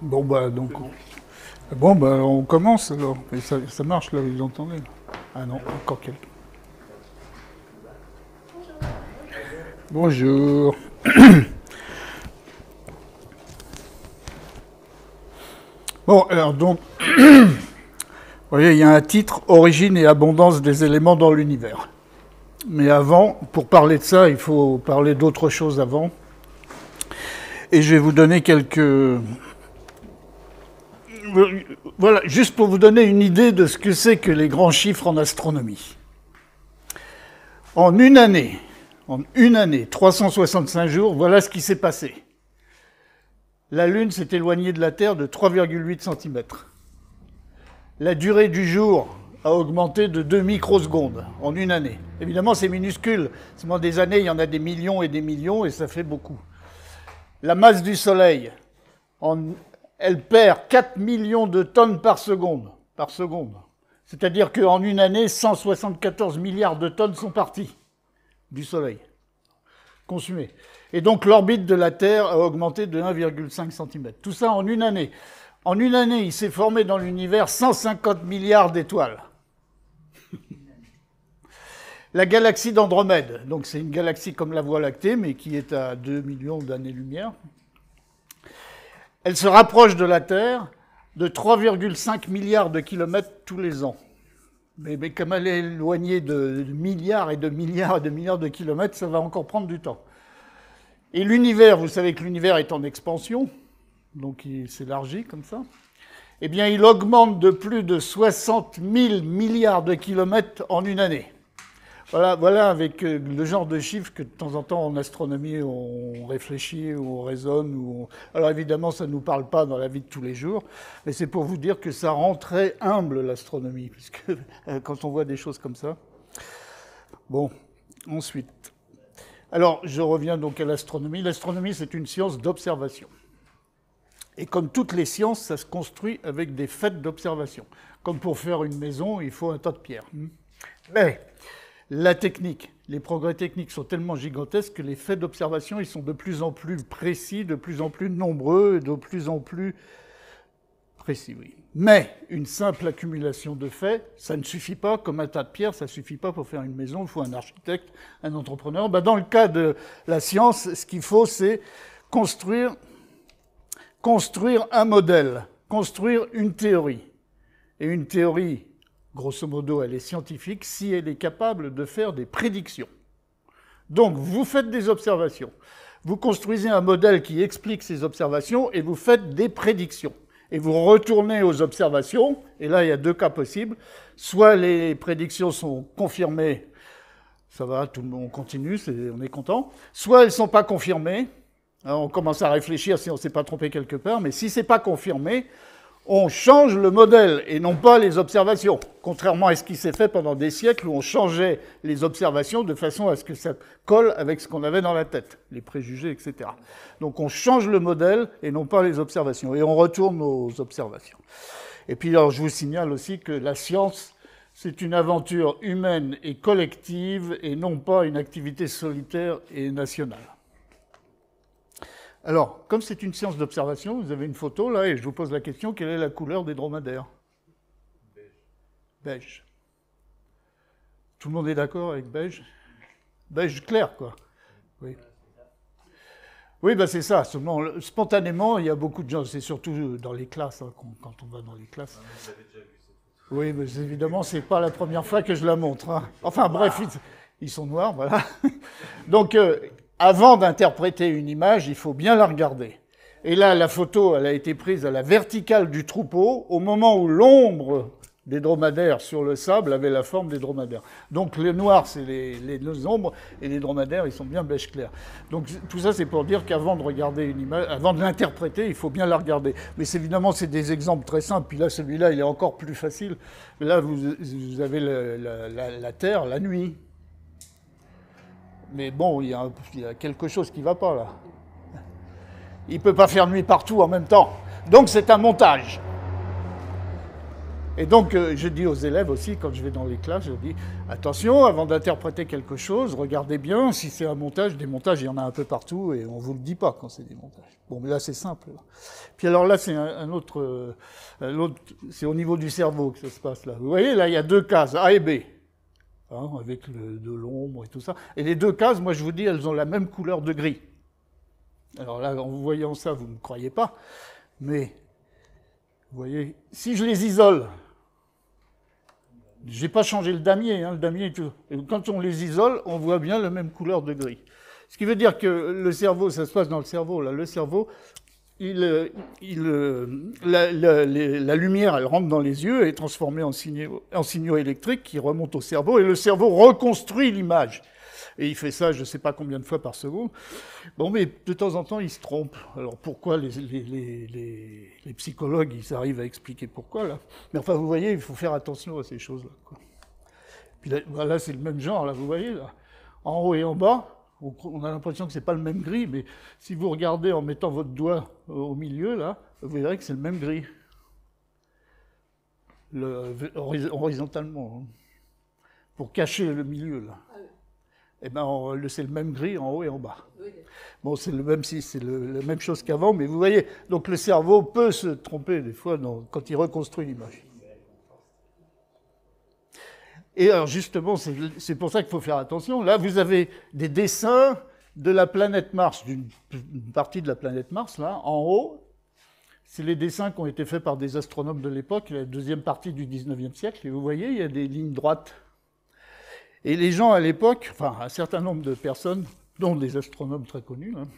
Bon, bah, donc. Bon, bah, on commence alors. Et ça marche là, vous entendez? Ah non, encore quelqu'un. Bonjour. Bon, alors donc, vous voyez, il y a un titre, Origine et abondance des éléments dans l'univers. Mais avant, pour parler de ça, il faut parler d'autre chose avant. Et je vais vous donner quelques... Voilà, juste pour vous donner une idée de ce que c'est que les grands chiffres en astronomie. En une année, 365 jours, voilà ce qui s'est passé. La Lune s'est éloignée de la Terre de 3,8 cm. La durée du jour a augmenté de 2 microsecondes en une année. Évidemment, c'est minuscule. Seulement des années, il y en a des millions et ça fait beaucoup. La masse du Soleil, elle perd 4 millions de tonnes par seconde. C'est-à-dire qu'en une année, 174 milliards de tonnes sont parties du Soleil, consumées. Et donc l'orbite de la Terre a augmenté de 1,5 cm. Tout ça en une année. En une année, il s'est formé dans l'univers 150 milliards d'étoiles. La galaxie d'Andromède, donc c'est une galaxie comme la Voie lactée, mais qui est à 2 millions d'années-lumière. Elle se rapproche de la Terre de 3,5 milliards de kilomètres tous les ans. Mais comme elle est éloignée de milliards et de milliards et de milliards de kilomètres, ça va encore prendre du temps. Et l'univers, vous savez que l'univers est en expansion, donc il s'élargit comme ça. Eh bien, il augmente de plus de 60 000 milliards de kilomètres en une année. Voilà avec le genre de chiffres que de temps en temps en astronomie on réfléchit ou on raisonne. Alors évidemment, ça ne nous parle pas dans la vie de tous les jours, mais c'est pour vous dire que ça rend très humble l'astronomie, puisque quand on voit des choses comme ça. Bon, ensuite. Alors, je reviens donc à l'astronomie. L'astronomie, c'est une science d'observation. Et comme toutes les sciences, ça se construit avec des faits d'observation. Comme pour faire une maison, il faut un tas de pierres. Mais la technique, les progrès techniques sont tellement gigantesques que les faits d'observation, ils sont de plus en plus précis, de plus en plus nombreux et de plus en plus précis, oui. Mais une simple accumulation de faits, ça ne suffit pas, comme un tas de pierres, ça ne suffit pas pour faire une maison, il faut un architecte, un entrepreneur. Dans le cas de la science, ce qu'il faut, c'est construire un modèle, construire une théorie. Et une théorie, grosso modo, elle est scientifique si elle est capable de faire des prédictions. Donc, vous faites des observations. Vous construisez un modèle qui explique ces observations et vous faites des prédictions. Et vous retournez aux observations, et là, il y a deux cas possibles. Soit les prédictions sont confirmées, ça va, tout le monde continue, on est content. Soit elles ne sont pas confirmées, alors on commence à réfléchir si on ne s'est pas trompé quelque part, mais si ce n'est pas confirmé, on change le modèle et non pas les observations. Contrairement à ce qui s'est fait pendant des siècles où on changeait les observations de façon à ce que ça colle avec ce qu'on avait dans la tête, les préjugés, etc. Donc on change le modèle et non pas les observations. Et on retourne aux observations. Et puis alors je vous signale aussi que la science, c'est une aventure humaine et collective et non pas une activité solitaire et nationale. Alors, comme c'est une science d'observation, vous avez une photo là, et je vous pose la question, quelle est la couleur des dromadaires? Beige. Beige. Tout le monde est d'accord avec beige? Beige clair, quoi. Oui. Oui, c'est ça. Spontanément, il y a beaucoup de gens, c'est surtout dans les classes, hein, quand on va dans les classes. Oui, mais évidemment, c'est pas la première fois que je la montre. Hein. Enfin, bref, ils sont noirs, voilà. Donc, avant d'interpréter une image, il faut bien la regarder. Et là, la photo, elle a été prise à la verticale du troupeau, au moment où l'ombre des dromadaires sur le sable avait la forme des dromadaires. Donc le noir, c'est les ombres, et les dromadaires, ils sont bien beige clair. Donc tout ça, c'est pour dire qu'avant de regarder une image, avant de l'interpréter, il faut bien la regarder. Mais évidemment, c'est des exemples très simples. Puis là, celui-là, il est encore plus facile. Là, vous avez la Terre, la nuit. Mais bon, il y a quelque chose qui ne va pas, là. Il ne peut pas faire nuit partout en même temps. Donc c'est un montage. Et donc, je dis aux élèves aussi, quand je vais dans les classes, je dis attention, avant d'interpréter quelque chose, regardez bien si c'est un montage. Des montages, il y en a un peu partout et on ne vous le dit pas quand c'est des montages. Bon, mais là, c'est simple. Là. Puis alors là, c'est un autre. C'est au niveau du cerveau que ça se passe là. Vous voyez, là, il y a deux cases, A et B, hein, avec de l'ombre et tout ça. Et les deux cases, moi, je vous dis, elles ont la même couleur de gris. Alors là, en vous voyant ça, vous ne me croyez pas, mais vous voyez, si je les isole, je n'ai pas changé le damier, hein, le damier est tout. Et quand on les isole, on voit bien la même couleur de gris. Ce qui veut dire que le cerveau, ça se passe dans le cerveau, là, le cerveau, la lumière, elle rentre dans les yeux et est transformée en signaux électriques qui remontent au cerveau, et le cerveau reconstruit l'image. Et il fait ça, je ne sais pas combien de fois par seconde. Bon, mais de temps en temps, il se trompe. Alors pourquoi les psychologues, ils arrivent à expliquer pourquoi, là. Mais enfin, vous voyez, il faut faire attention à ces choses-là, quoi. Puis là, c'est le même genre, là, vous voyez, là. En haut et en bas, on a l'impression que ce n'est pas le même gris, mais si vous regardez en mettant votre doigt au milieu, là, vous verrez que c'est le même gris. Horizontalement, hein, pour cacher le milieu, là. Eh ben, c'est le même gris en haut et en bas. Bon, c'est le même si c'est la même chose qu'avant, mais vous voyez, donc le cerveau peut se tromper des fois quand il reconstruit l'image. Et alors justement, c'est pour ça qu'il faut faire attention. Là, vous avez des dessins de la planète Mars, d'une partie de la planète Mars, là, en haut. C'est les dessins qui ont été faits par des astronomes de l'époque, la deuxième partie du 19e siècle. Et vous voyez, il y a des lignes droites. Et les gens à l'époque, enfin un certain nombre de personnes, dont des astronomes très connus, hein,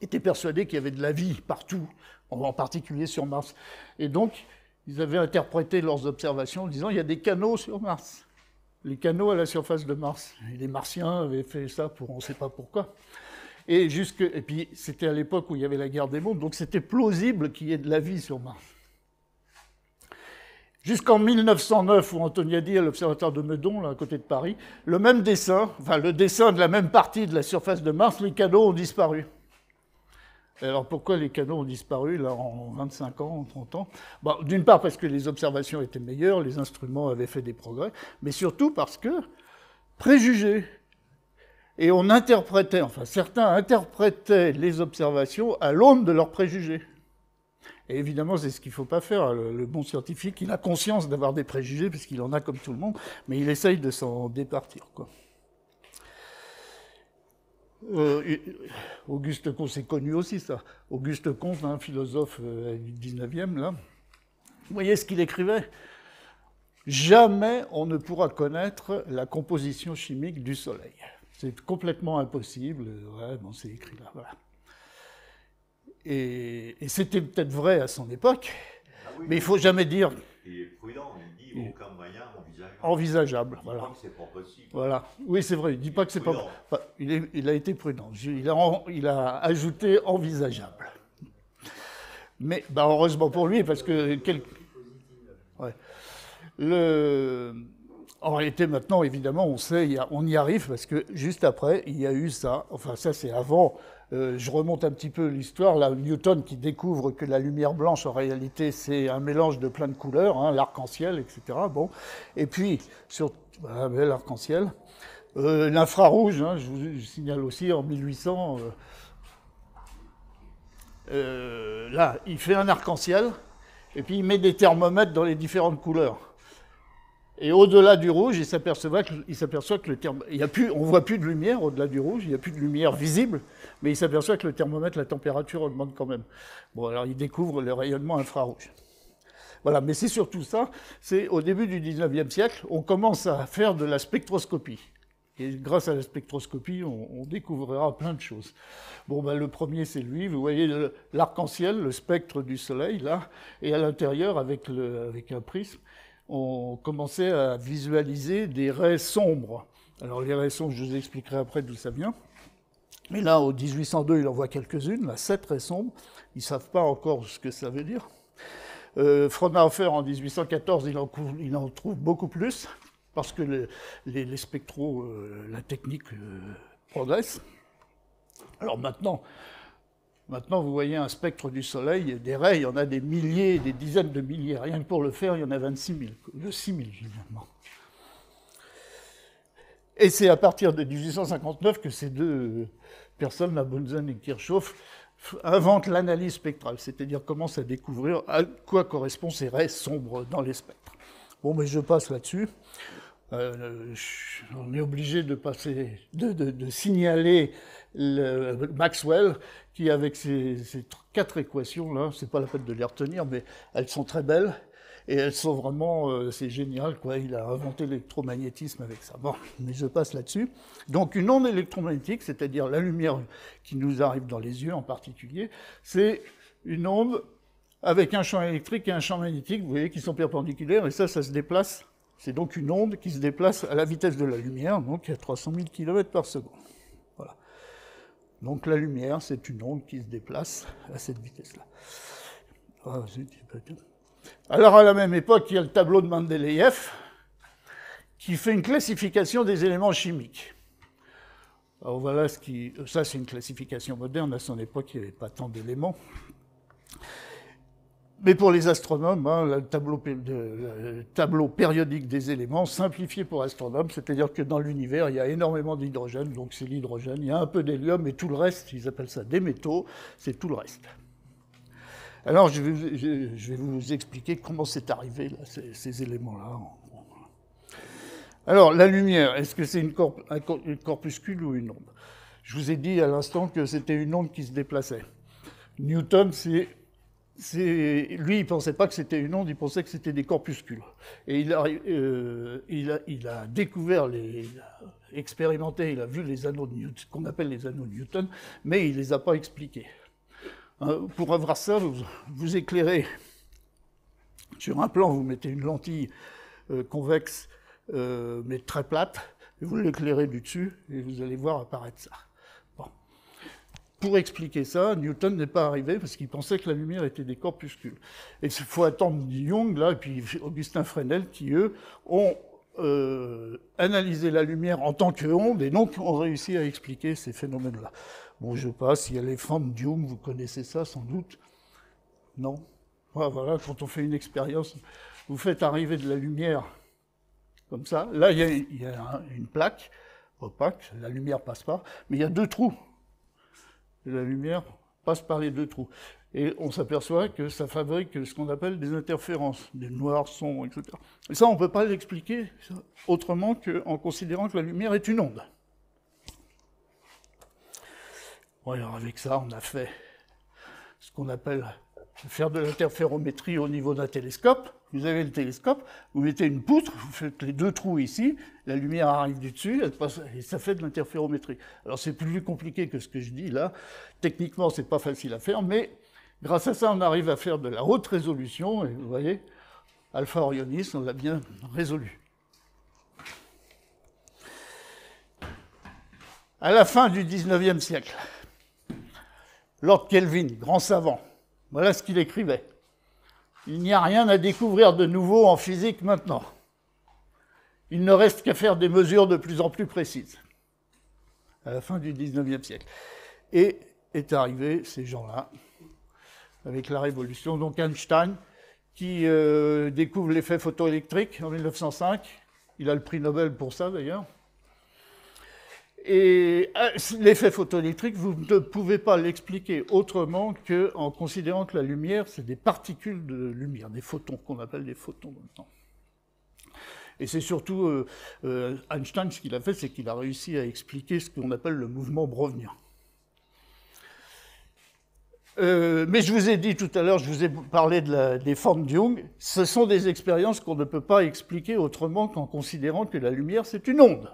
étaient persuadés qu'il y avait de la vie partout, en particulier sur Mars. Et donc, ils avaient interprété leurs observations en disant il y a des canaux sur Mars. Les canaux à la surface de Mars. Et les Martiens avaient fait ça pour on ne sait pas pourquoi. Et puis, c'était à l'époque où il y avait la guerre des mondes, donc c'était plausible qu'il y ait de la vie sur Mars. Jusqu'en 1909, où Antoniadi, à l'observatoire de Meudon, là, à côté de Paris, le même dessin, enfin le dessin de la même partie de la surface de Mars, les canaux ont disparu. Et alors pourquoi les canaux ont disparu là, en 25 ans, en 30 ans? Bon, d'une part parce que les observations étaient meilleures, les instruments avaient fait des progrès, mais surtout parce que préjugés. Et on interprétait, enfin certains interprétaient les observations à l'aune de leurs préjugés. Et évidemment, c'est ce qu'il ne faut pas faire. Le bon scientifique, il a conscience d'avoir des préjugés, puisqu'il en a comme tout le monde, mais il essaye de s'en départir, quoi. Auguste Comte, c'est connu aussi, ça. Auguste Comte, un philosophe du 19e, là. Vous voyez ce qu'il écrivait? Jamais on ne pourra connaître la composition chimique du Soleil. C'est complètement impossible. Ouais, bon, c'est écrit là, voilà. Et c'était peut-être vrai à son époque, mais il ne faut jamais dire... Il est prudent, il dit aucun moyen envisageable. Envisageable, voilà. Il ne dit pas que c'est pas possible. Voilà. Oui, c'est vrai, il ne dit pas que c'est pas... Enfin, il a été prudent. Il a ajouté envisageable. Mais bah, heureusement pour lui, parce que... Ouais. En réalité, maintenant, évidemment, on sait, on y arrive, parce que juste après, il y a eu ça. Enfin, ça, c'est avant... je remonte un petit peu l'histoire, là, Newton qui découvre que la lumière blanche, en réalité, c'est un mélange de plein de couleurs, hein, l'arc-en-ciel, etc. Bon. Et puis, voilà, l'arc-en-ciel. L'infrarouge, hein, je vous signale aussi, en 1800, là, il fait un arc-en-ciel, et puis il met des thermomètres dans les différentes couleurs. Et au-delà du rouge, il s'aperçoit que on ne voit plus de lumière au-delà du rouge, il n'y a plus de lumière visible, mais il s'aperçoit que le thermomètre, la température augmente quand même. Bon, alors il découvre le rayonnement infrarouge. Voilà, mais c'est surtout ça, c'est au début du 19e siècle, on commence à faire de la spectroscopie. Et grâce à la spectroscopie, on découvrira plein de choses. Bon, ben, le premier, c'est lui. Vous voyez l'arc-en-ciel, le spectre du Soleil, là, et à l'intérieur, avec un prisme, on commençait à visualiser des raies sombres. Alors les raies sombres, je vous expliquerai après d'où ça vient. Mais là, au 1802, il en voit quelques-unes, là, 7 raies sombres. Ils ne savent pas encore ce que ça veut dire. Fraunhofer, en 1814, il en trouve beaucoup plus, parce que les spectros, la technique progresse. Alors maintenant, Maintenant, vous voyez un spectre du Soleil, des raies, il y en a des milliers, des dizaines de milliers. Rien que pour le faire, il y en a 26 000, 6 000 finalement. Et c'est à partir de 1859 que ces deux personnes, la Bunsen et Kirchhoff, inventent l'analyse spectrale, c'est-à-dire commencent à découvrir à quoi correspondent ces raies sombres dans les spectres. Bon, mais je passe là-dessus. On est obligé de signaler Maxwell, qui avec ces 4 équations-là, c'est pas la peine de les retenir, mais elles sont très belles, et elles sont vraiment, c'est génial, quoi. Il a inventé l'électromagnétisme avec ça. Bon, mais je passe là-dessus. Donc une onde électromagnétique, c'est-à-dire la lumière qui nous arrive dans les yeux en particulier, c'est une onde avec un champ électrique et un champ magnétique, vous voyez, qui sont perpendiculaires, et ça se déplace. C'est donc une onde qui se déplace à la vitesse de la lumière, donc à 300 000 km par seconde. Voilà. Donc la lumière, c'est une onde qui se déplace à cette vitesse-là. Alors à la même époque, il y a le tableau de Mendeleïev qui fait une classification des éléments chimiques. Alors voilà ce qui... Ça, c'est une classification moderne. À son époque, il n'y avait pas tant d'éléments. Mais pour les astronomes, hein, le tableau périodique des éléments, simplifié pour astronomes, c'est-à-dire que dans l'univers, il y a énormément d'hydrogène, donc c'est l'hydrogène, il y a un peu d'hélium, et tout le reste, ils appellent ça des métaux, c'est tout le reste. Alors, je vais vous expliquer comment c'est arrivé, là, ces éléments-là. Alors, la lumière, est-ce que c'est un corpuscule ou une onde? Je vous ai dit à l'instant que c'était une onde qui se déplaçait. Newton, lui, il ne pensait pas que c'était une onde, il pensait que c'était des corpuscules. Et il a découvert, expérimenté, il a vu les anneaux de Newton, ce qu'on appelle les anneaux de Newton, mais il ne les a pas expliqués. Pour avoir ça, vous éclairez sur un plan, vous mettez une lentille convexe, mais très plate, et vous l'éclairez du dessus, et vous allez voir apparaître ça. Pour expliquer ça, Newton n'est pas arrivé parce qu'il pensait que la lumière était des corpuscules. Et il faut attendre Young, là, et puis Augustin Fresnel, qui, eux, ont analysé la lumière en tant qu'onde, et donc ont réussi à expliquer ces phénomènes-là. Bon, je passe, il y a les formes de Young, vous connaissez ça sans doute? Non? Voilà, quand on fait une expérience, vous faites arriver de la lumière comme ça. Là, il y a une plaque opaque, la lumière passe pas, mais il y a 2 trous. La lumière passe par les 2 trous. Et on s'aperçoit que ça fabrique ce qu'on appelle des interférences, des noirs sombres, etc. Et ça, on ne peut pas l'expliquer autrement qu'en considérant que la lumière est une onde. Bon, alors avec ça, on a fait ce qu'on appelle faire de l'interférométrie au niveau d'un télescope. Vous avez le télescope, vous mettez une poutre, vous faites les 2 trous ici, la lumière arrive du dessus, elle passe, et ça fait de l'interférométrie. Alors c'est plus compliqué que ce que je dis là. Techniquement, c'est pas facile à faire, mais grâce à ça, on arrive à faire de la haute résolution, et vous voyez, Alpha Orionis, on l'a bien résolu. À la fin du XIXe siècle, Lord Kelvin, grand savant, voilà ce qu'il écrivait. Il n'y a rien à découvrir de nouveau en physique maintenant. Il ne reste qu'à faire des mesures de plus en plus précises. À la fin du XIXe siècle. Et est arrivé ces gens-là, avec la révolution. Donc Einstein, qui découvre l'effet photoélectrique en 1905. Il a le prix Nobel pour ça, d'ailleurs. Et l'effet photoélectrique, vous ne pouvez pas l'expliquer autrement qu'en considérant que la lumière, c'est des particules de lumière, des photons, qu'on appelle des photons maintenant. Et c'est surtout Einstein, ce qu'il a fait, c'est qu'il a réussi à expliquer ce qu'on appelle le mouvement brownien. Mais je vous ai dit tout à l'heure, je vous ai parlé des formes de Young, ce sont des expériences qu'on ne peut pas expliquer autrement qu'en considérant que la lumière, c'est une onde.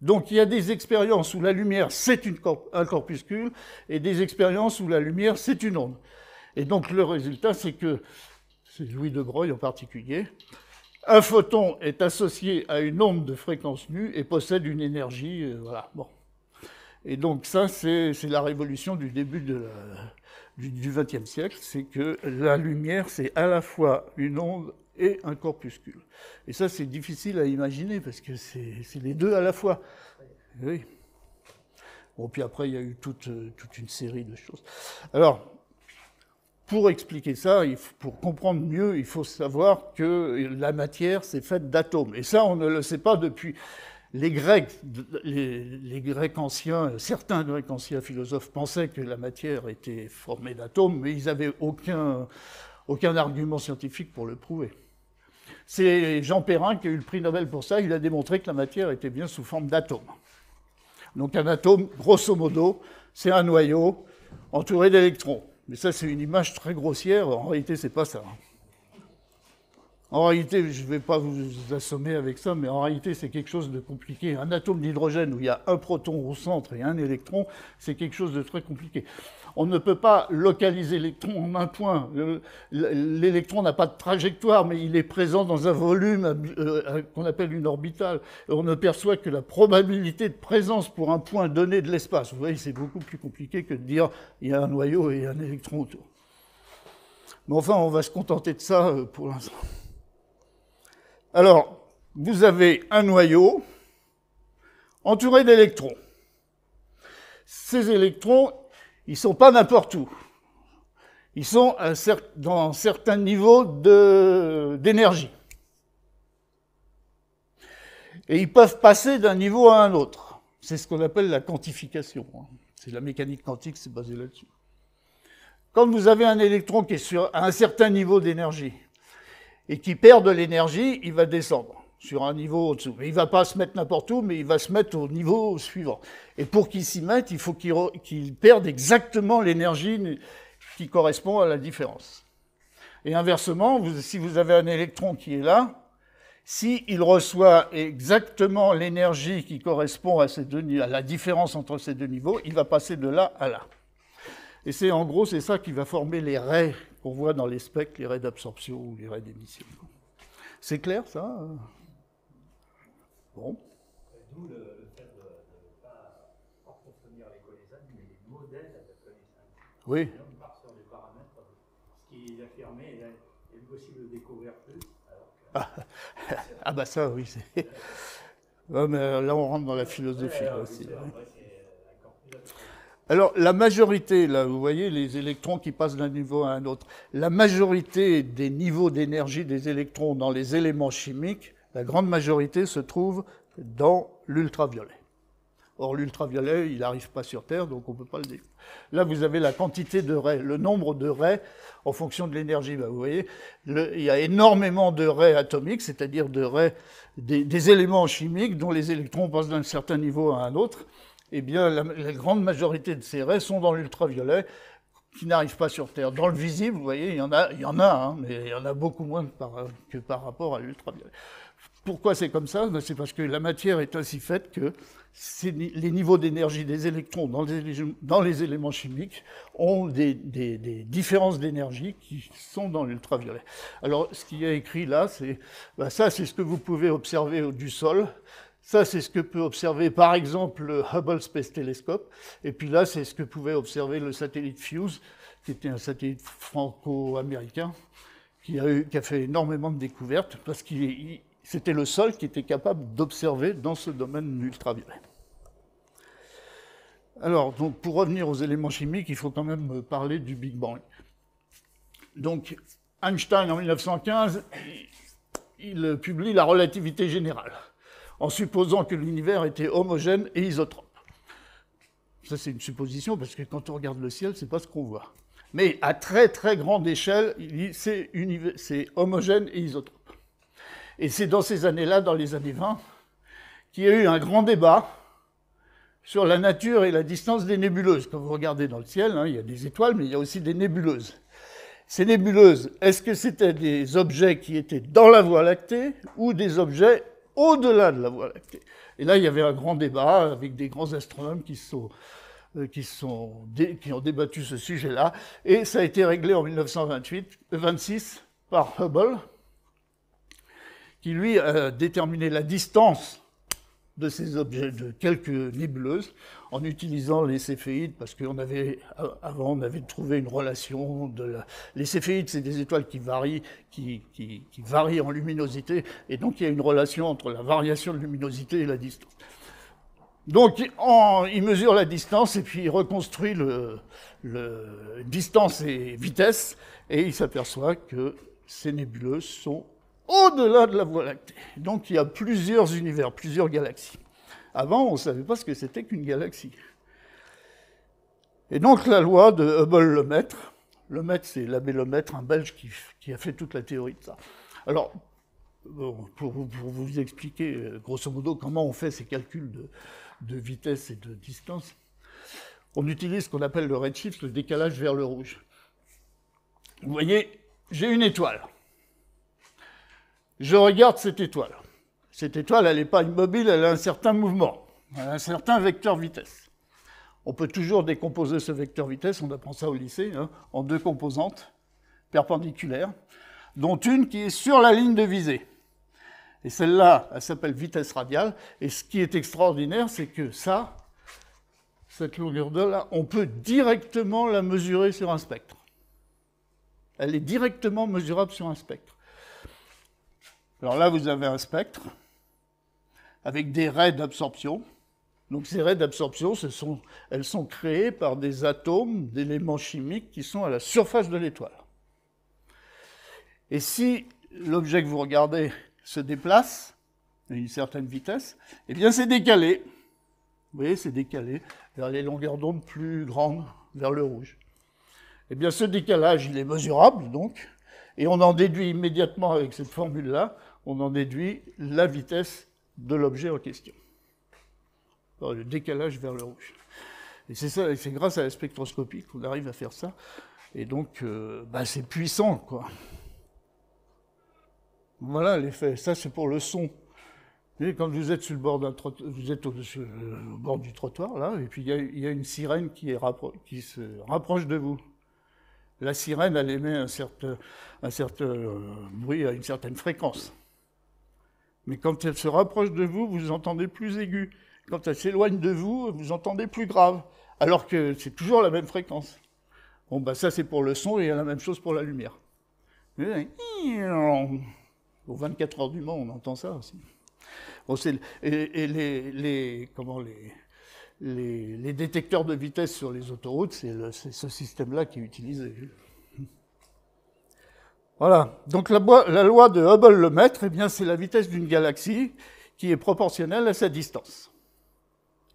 Donc il y a des expériences où la lumière, c'est un corpuscule, et des expériences où la lumière, c'est une onde. Et donc le résultat, c'est que, c'est Louis de Broglie en particulier, un photon est associé à une onde de fréquence nue et possède une énergie, voilà, bon. Et donc ça, c'est la révolution du début du XXe siècle, c'est que la lumière, c'est à la fois une onde et un corpuscule. Et ça, c'est difficile à imaginer, parce que c'est les deux à la fois. Oui. Bon, puis après, il y a eu toute une série de choses. Alors, pour expliquer ça, pour comprendre mieux, il faut savoir que la matière, c'est faite d'atomes. Et ça, on ne le sait pas depuis les Grecs. Les Grecs anciens, certains Grecs anciens philosophes pensaient que la matière était formée d'atomes, mais ils n'avaient aucun argument scientifique pour le prouver. C'est Jean Perrin qui a eu le prix Nobel pour ça. Il a démontré que la matière était bien sous forme d'atomes. Donc un atome, grosso modo, c'est un noyau entouré d'électrons. Mais ça, c'est une image très grossière. En réalité, c'est pas ça. En réalité, je ne vais pas vous assommer avec ça, mais en réalité, c'est quelque chose de compliqué. Un atome d'hydrogène où il y a un proton au centre et un électron, c'est quelque chose de très compliqué. On ne peut pas localiser l'électron en un point. L'électron n'a pas de trajectoire, mais il est présent dans un volume qu'on appelle une orbitale. Et on ne perçoit que la probabilité de présence pour un point donné de l'espace. Vous voyez, c'est beaucoup plus compliqué que de dire il y a un noyau et un électron autour. Mais enfin, on va se contenter de ça pour l'instant. Alors, vous avez un noyau entouré d'électrons. Ces électrons, ils ne sont pas n'importe où. Ils sont dans certains niveaux d'énergie. Et ils peuvent passer d'un niveau à un autre. C'est ce qu'on appelle la quantification. C'est la mécanique quantique, c'est basé là-dessus. Quand vous avez un électron qui est à un certain niveau d'énergie, et qui perd de l'énergie, il va descendre sur un niveau au-dessous. Mais il ne va pas se mettre n'importe où, mais il va se mettre au niveau suivant. Et pour qu'il s'y mette, il faut qu'il perde exactement l'énergie qui correspond à la différence. Et inversement, si vous avez un électron qui est là, s'il reçoit exactement l'énergie qui correspond à la différence entre ces deux niveaux, il va passer de là à là. Et en gros, c'est ça qui va former les raies qu'on voit dans les spectres, les raies d'absorption ou les raies d'émission. C'est clair, ça? Bon. D'où le fait de ne pas approfondir les connaissances, mais les modèles de connaissances. Oui. On part sur des paramètres, ce qui est affirmé, il est possible de découvrir plus. Ah bah ça, oui. Ouais, mais là, on rentre dans la philosophie. Ouais, aussi. c'est encore plus. Alors, la majorité, là, vous voyez les électrons qui passent d'un niveau à un autre, la majorité des niveaux d'énergie des électrons dans les éléments chimiques, la grande majorité se trouve dans l'ultraviolet. Or, l'ultraviolet, il n'arrive pas sur Terre, donc on ne peut pas le découvrir. Là, vous avez la quantité de raies, le nombre de raies en fonction de l'énergie. Ben, vous voyez, il y a énormément de raies atomiques, c'est-à-dire de raies, des éléments chimiques dont les électrons passent d'un certain niveau à un autre. Eh bien, la grande majorité de ces raies sont dans l'ultraviolet, qui n'arrivent pas sur Terre. Dans le visible, vous voyez, il y en a hein, mais il y en a beaucoup moins que par rapport à l'ultraviolet. Pourquoi c'est comme ça? C'est parce que la matière est ainsi faite que les niveaux d'énergie des électrons dans les éléments chimiques ont des différences d'énergie qui sont dans l'ultraviolet. Alors, ce qui est écrit là, ça, c'est ce que vous pouvez observer du sol. Ça, c'est ce que peut observer, par exemple, le Hubble Space Telescope. Et puis là, c'est ce que pouvait observer le satellite FUSE, qui était un satellite franco-américain, qui a fait énormément de découvertes, parce que c'était le seul qui était capable d'observer dans ce domaine ultraviolet. Alors, donc, pour revenir aux éléments chimiques, il faut quand même parler du Big Bang. Donc, Einstein, en 1915, il publie la relativité générale, en supposant que l'univers était homogène et isotrope. Ça, c'est une supposition, parce que quand on regarde le ciel, c'est pas ce qu'on voit. Mais à très très grande échelle, c'est homogène et isotrope. Et c'est dans ces années-là, dans les années 20, qu'il y a eu un grand débat sur la nature et la distance des nébuleuses. Quand vous regardez dans le ciel, hein, il y a des étoiles, mais il y a aussi des nébuleuses. Ces nébuleuses, est-ce que c'était des objets qui étaient dans la Voie lactée ou des objets au-delà de la Voie lactée? Et là, il y avait un grand débat avec des grands astronomes qui ont débattu ce sujet-là. Et ça a été réglé en 1926 par Hubble, qui lui a déterminé la distance de ces objets, de quelques nébuleuses, en utilisant les céphéides, parce qu'avant on avait trouvé une relation les céphéides, c'est des étoiles qui varient en luminosité, et donc il y a une relation entre la variation de luminosité et la distance. Donc, il mesure la distance et puis il reconstruit distance et vitesse, et il s'aperçoit que ces nébuleuses sont au-delà de la Voie lactée. Donc, il y a plusieurs univers, plusieurs galaxies. Avant, on ne savait pas ce que c'était qu'une galaxie. Et donc, la loi de Hubble-Lemaitre, Lemaitre, c'est l'abbé Lemaitre, un Belge qui a fait toute la théorie de ça. Alors, pour vous expliquer, grosso modo, comment on fait ces calculs de vitesse et de distance, on utilise ce qu'on appelle le redshift, le décalage vers le rouge. Vous voyez, j'ai une étoile. Je regarde cette étoile. Cette étoile, elle n'est pas immobile, elle a un certain mouvement, elle a un certain vecteur vitesse. On peut toujours décomposer ce vecteur vitesse, on apprend ça au lycée, hein, en deux composantes perpendiculaires, dont une qui est sur la ligne de visée. Et celle-là, elle s'appelle vitesse radiale. Et ce qui est extraordinaire, c'est que cette longueur d'onde-là, on peut directement la mesurer sur un spectre. Elle est directement mesurable sur un spectre. Alors là, vous avez un spectre avec des raies d'absorption. Donc ces raies d'absorption, elles sont créées par des atomes, d'éléments chimiques qui sont à la surface de l'étoile. Et si l'objet que vous regardez se déplace à une certaine vitesse, eh bien c'est décalé. Vous voyez, c'est décalé vers les longueurs d'onde plus grandes, vers le rouge. Eh bien ce décalage, il est mesurable, donc, et on en déduit immédiatement avec cette formule-là, on en déduit la vitesse de l'objet en question. Alors, le décalage vers le rouge. Et c'est ça, c'est grâce à la spectroscopie qu'on arrive à faire ça. Et donc, c'est puissant, quoi. Voilà l'effet. Ça, c'est pour le son. Vous voyez, quand vous êtes sur le bord vous êtes au bord du trottoir, là, et puis il y a une sirène qui se rapproche de vous. La sirène, elle émet un certain bruit à une certaine fréquence. Mais quand elle se rapproche de vous, vous entendez plus aigu. Quand elle s'éloigne de vous, vous entendez plus grave. Alors que c'est toujours la même fréquence. Bon, ça, c'est pour le son, et il y a la même chose pour la lumière. Aux 24 heures du Mans, on entend ça aussi. Bon, les détecteurs de vitesse sur les autoroutes, c'est ce système-là qui est utilisé. Voilà. Donc la loi de Hubble-Lemaitre, eh bien, c'est la vitesse d'une galaxie qui est proportionnelle à sa distance.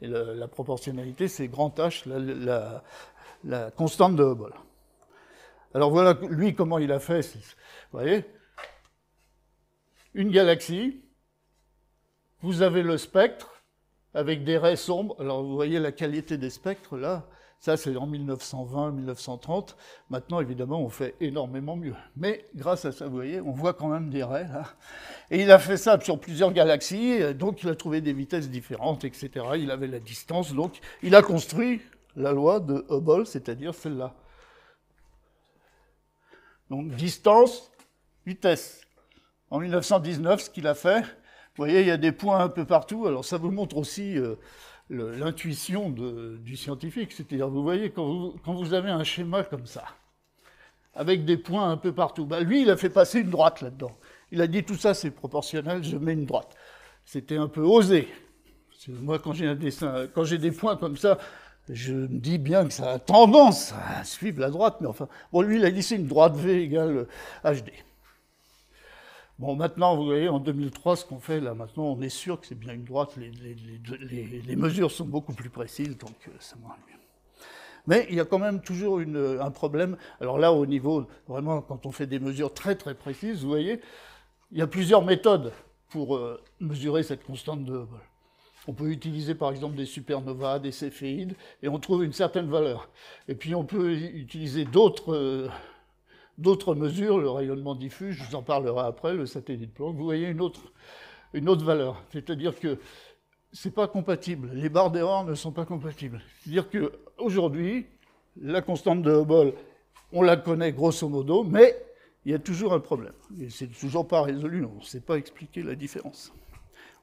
Et la proportionnalité, c'est grand H, la constante de Hubble. Alors voilà, lui, comment il a fait. Vous voyez, une galaxie, vous avez le spectre avec des raies sombres. Alors vous voyez la qualité des spectres, là. Ça, c'est en 1920, 1930. Maintenant, évidemment, on fait énormément mieux. Mais grâce à ça, vous voyez, on voit quand même des raies, là. Et il a fait ça sur plusieurs galaxies, donc il a trouvé des vitesses différentes, etc. Il avait la distance, donc il a construit la loi de Hubble, c'est-à-dire celle-là. Donc, distance, vitesse. En 1919, ce qu'il a fait, vous voyez, il y a des points un peu partout. Alors, ça vous montre aussi l'intuition du scientifique. C'est-à-dire, vous voyez, quand vous avez un schéma comme ça, avec des points un peu partout, lui, il a fait passer une droite là-dedans. Il a dit, tout ça, c'est proportionnel, je mets une droite. C'était un peu osé. Moi, quand j'ai des points comme ça, je me dis bien que ça a tendance à suivre la droite, mais enfin... Bon, lui, il a dit, c'est une droite V égale HD. Bon, maintenant, vous voyez, en 2003, ce qu'on fait, là, maintenant, on est sûr que c'est bien une droite. Les mesures sont beaucoup plus précises, donc ça marche mieux. Mais il y a quand même toujours un problème. Alors là, au niveau, vraiment, quand on fait des mesures très, très précises, vous voyez, il y a plusieurs méthodes pour mesurer cette constante de Hubble. On peut utiliser, par exemple, des supernovas, des céphéides, et on trouve une certaine valeur. Et puis, on peut utiliser d'autres mesures, le rayonnement diffus, je vous en parlerai après, le satellite Planck, vous voyez une autre valeur. C'est-à-dire que c'est pas compatible. Les barres d'erreur ne sont pas compatibles. C'est-à-dire qu'aujourd'hui, la constante de Hubble, on la connaît grosso modo, mais il y a toujours un problème. Et c'est toujours pas résolu, on ne sait pas expliquer la différence.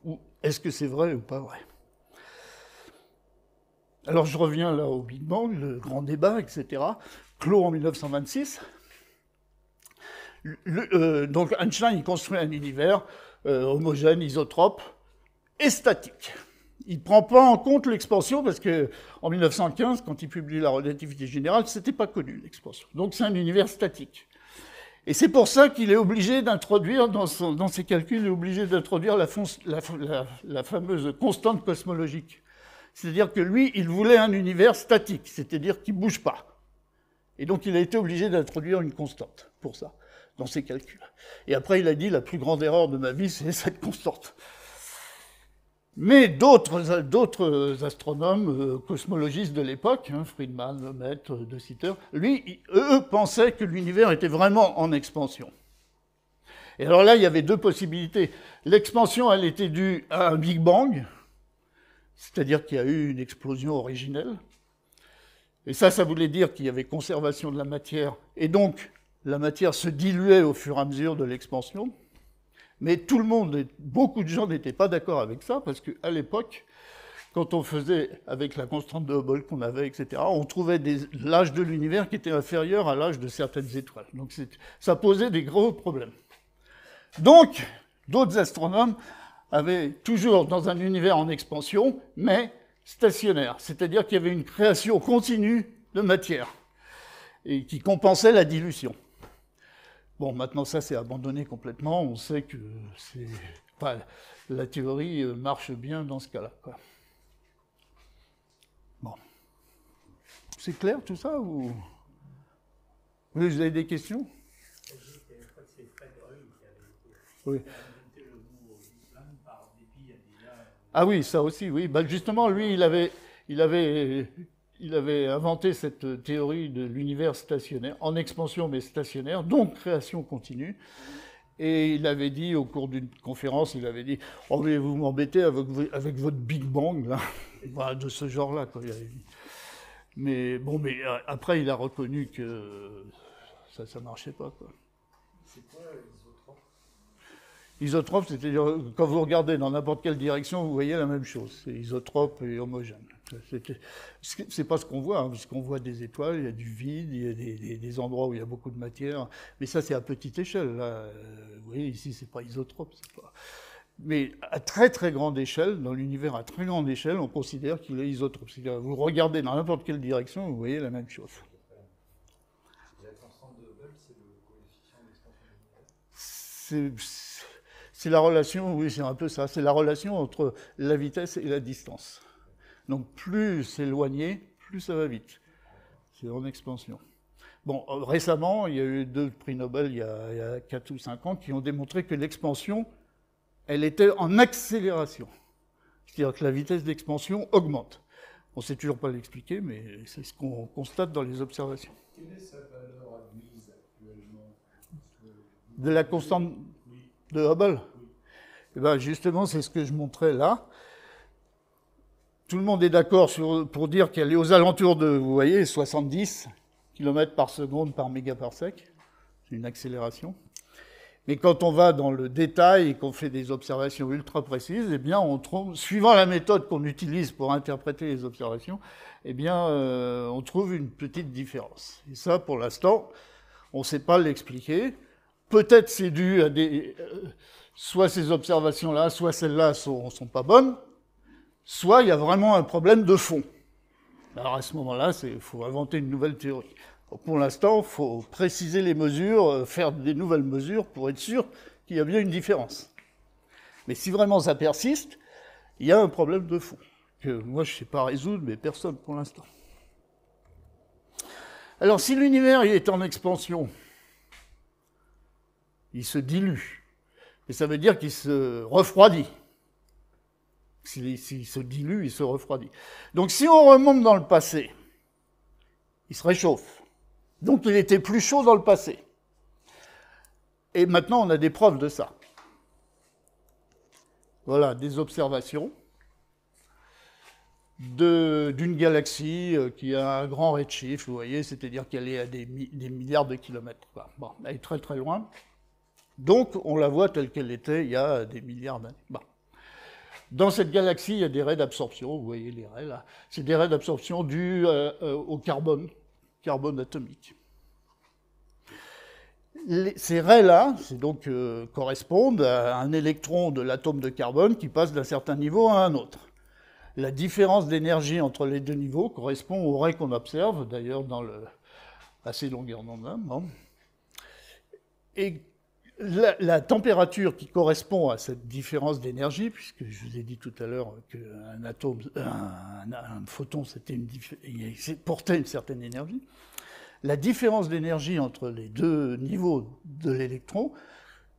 Ou est-ce que c'est vrai ou pas vrai? Alors je reviens là au Big Bang, le grand débat, etc., clos en 1926. Donc Einstein, il construit un univers homogène, isotrope et statique. Il ne prend pas en compte l'expansion parce qu'en 1915, quand il publie la relativité générale, ce n'était pas connu, l'expansion. Donc c'est un univers statique. Et c'est pour ça qu'il est obligé d'introduire, dans ses calculs, il est obligé d'introduire la fameuse constante cosmologique. C'est-à-dire que lui, il voulait un univers statique, c'est-à-dire qui ne bouge pas. Et donc il a été obligé d'introduire une constante pour ça, dans ses calculs. Et après, il a dit, la plus grande erreur de ma vie, c'est cette constante. Mais d'autres astronomes, cosmologistes de l'époque, Friedman, Lemaitre, De Sitter, eux pensaient que l'univers était vraiment en expansion. Et alors là, il y avait deux possibilités. L'expansion, elle était due à un Big Bang, c'est-à-dire qu'il y a eu une explosion originelle. Et ça voulait dire qu'il y avait conservation de la matière, et donc la matière se diluait au fur et à mesure de l'expansion. Mais tout le monde, beaucoup de gens n'étaient pas d'accord avec ça, parce qu'à l'époque, quand on faisait avec la constante de Hubble qu'on avait, etc., on trouvait l'âge de l'univers qui était inférieur à l'âge de certaines étoiles. Donc ça posait des gros problèmes. Donc, d'autres astronomes avaient toujours dans un univers en expansion, mais stationnaire, c'est-à-dire qu'il y avait une création continue de matière, et qui compensait la dilution. Bon, maintenant, ça, c'est abandonné complètement. On sait que la théorie marche bien dans ce cas-là, quoi. Bon. C'est clair, tout ça, ou... Vous avez des questions? Je crois que c'est Fred Ruhl qui avait Oui. inventé le mot Big Bang par dépit à déjà... Ah oui, ça aussi, oui. Ben, justement, lui, il avait inventé cette théorie de l'univers stationnaire, en expansion mais stationnaire, donc création continue. Et il avait dit, au cours d'une conférence, il avait dit « Oh, mais vous m'embêtez avec votre Big Bang, là. » Voilà, de ce genre-là, quoi, il avait dit. Mais bon, mais après, il a reconnu que ça ne marchait pas, quoi. C'est quoi l'isotrope? Isotrope, c'est-à-dire, quand vous regardez dans n'importe quelle direction, vous voyez la même chose. C'est isotrope et homogène. C'est pas ce qu'on voit, hein, puisqu'on voit des étoiles, il y a du vide, il y a des endroits où il y a beaucoup de matière. Mais ça, c'est à petite échelle. Là. Vous voyez, ici, c'est pas isotrope. Pas... Mais à très très grande échelle, dans l'univers à très grande échelle, on considère qu'il est isotrope. C'est-à-dire, vous regardez dans n'importe quelle direction, vous voyez la même chose. La constante de Hubble, c'est le coefficient d'expansion de l'univers. C'est la relation, oui, c'est un peu ça. C'est la relation entre la vitesse et la distance. Donc plus c'est éloigné, plus ça va vite. C'est en expansion. Bon, récemment, il y a eu 2 prix Nobel, il y a 4 ou 5 ans, qui ont démontré que l'expansion, elle était en accélération. C'est-à-dire que la vitesse d'expansion augmente. On ne sait toujours pas l'expliquer, mais c'est ce qu'on constate dans les observations. Quelle est sa valeur admise actuellement? De la constante de Hubble? Eh bien, justement, c'est ce que je montrais là. Tout le monde est d'accord pour dire qu'elle est aux alentours de, vous voyez, 70 km par seconde par mégaparsec. C'est une accélération. Mais quand on va dans le détail et qu'on fait des observations ultra précises, eh bien, on trouve, suivant la méthode qu'on utilise pour interpréter les observations, eh bien, on trouve une petite différence. Et ça, pour l'instant, on ne sait pas l'expliquer. Peut-être c'est dû à soit ces observations-là, soit celles-là sont pas bonnes, soit il y a vraiment un problème de fond. Alors à ce moment-là, il faut inventer une nouvelle théorie. Donc pour l'instant, il faut préciser les mesures, faire des nouvelles mesures pour être sûr qu'il y a bien une différence. Mais si vraiment ça persiste, il y a un problème de fond, que moi je ne sais pas résoudre, mais personne pour l'instant. Alors si l'univers est en expansion, il se dilue, et ça veut dire qu'il se refroidit. S'il se dilue, il se refroidit. Donc si on remonte dans le passé, il se réchauffe. Donc il était plus chaud dans le passé. Et maintenant, on a des preuves de ça. Voilà, des observations d'une galaxie qui a un grand redshift, vous voyez, c'est-à-dire qu'elle est à des milliards de kilomètres. Bon, elle est très très loin. Donc on la voit telle qu'elle était il y a des milliards d'années. Bon. Dans cette galaxie, il y a des raies d'absorption, vous voyez les raies là. C'est des raies d'absorption dues au carbone atomique. Ces raies-là, donc, correspondent à un électron de l'atome de carbone qui passe d'un certain niveau à un autre. La différence d'énergie entre les deux niveaux correspond aux raies qu'on observe, d'ailleurs, à ces longueurs d'onde. Bon. Et la température qui correspond à cette différence d'énergie, puisque je vous ai dit tout à l'heure qu'un atome, un photon, portait une certaine énergie, la différence d'énergie entre les deux niveaux de l'électron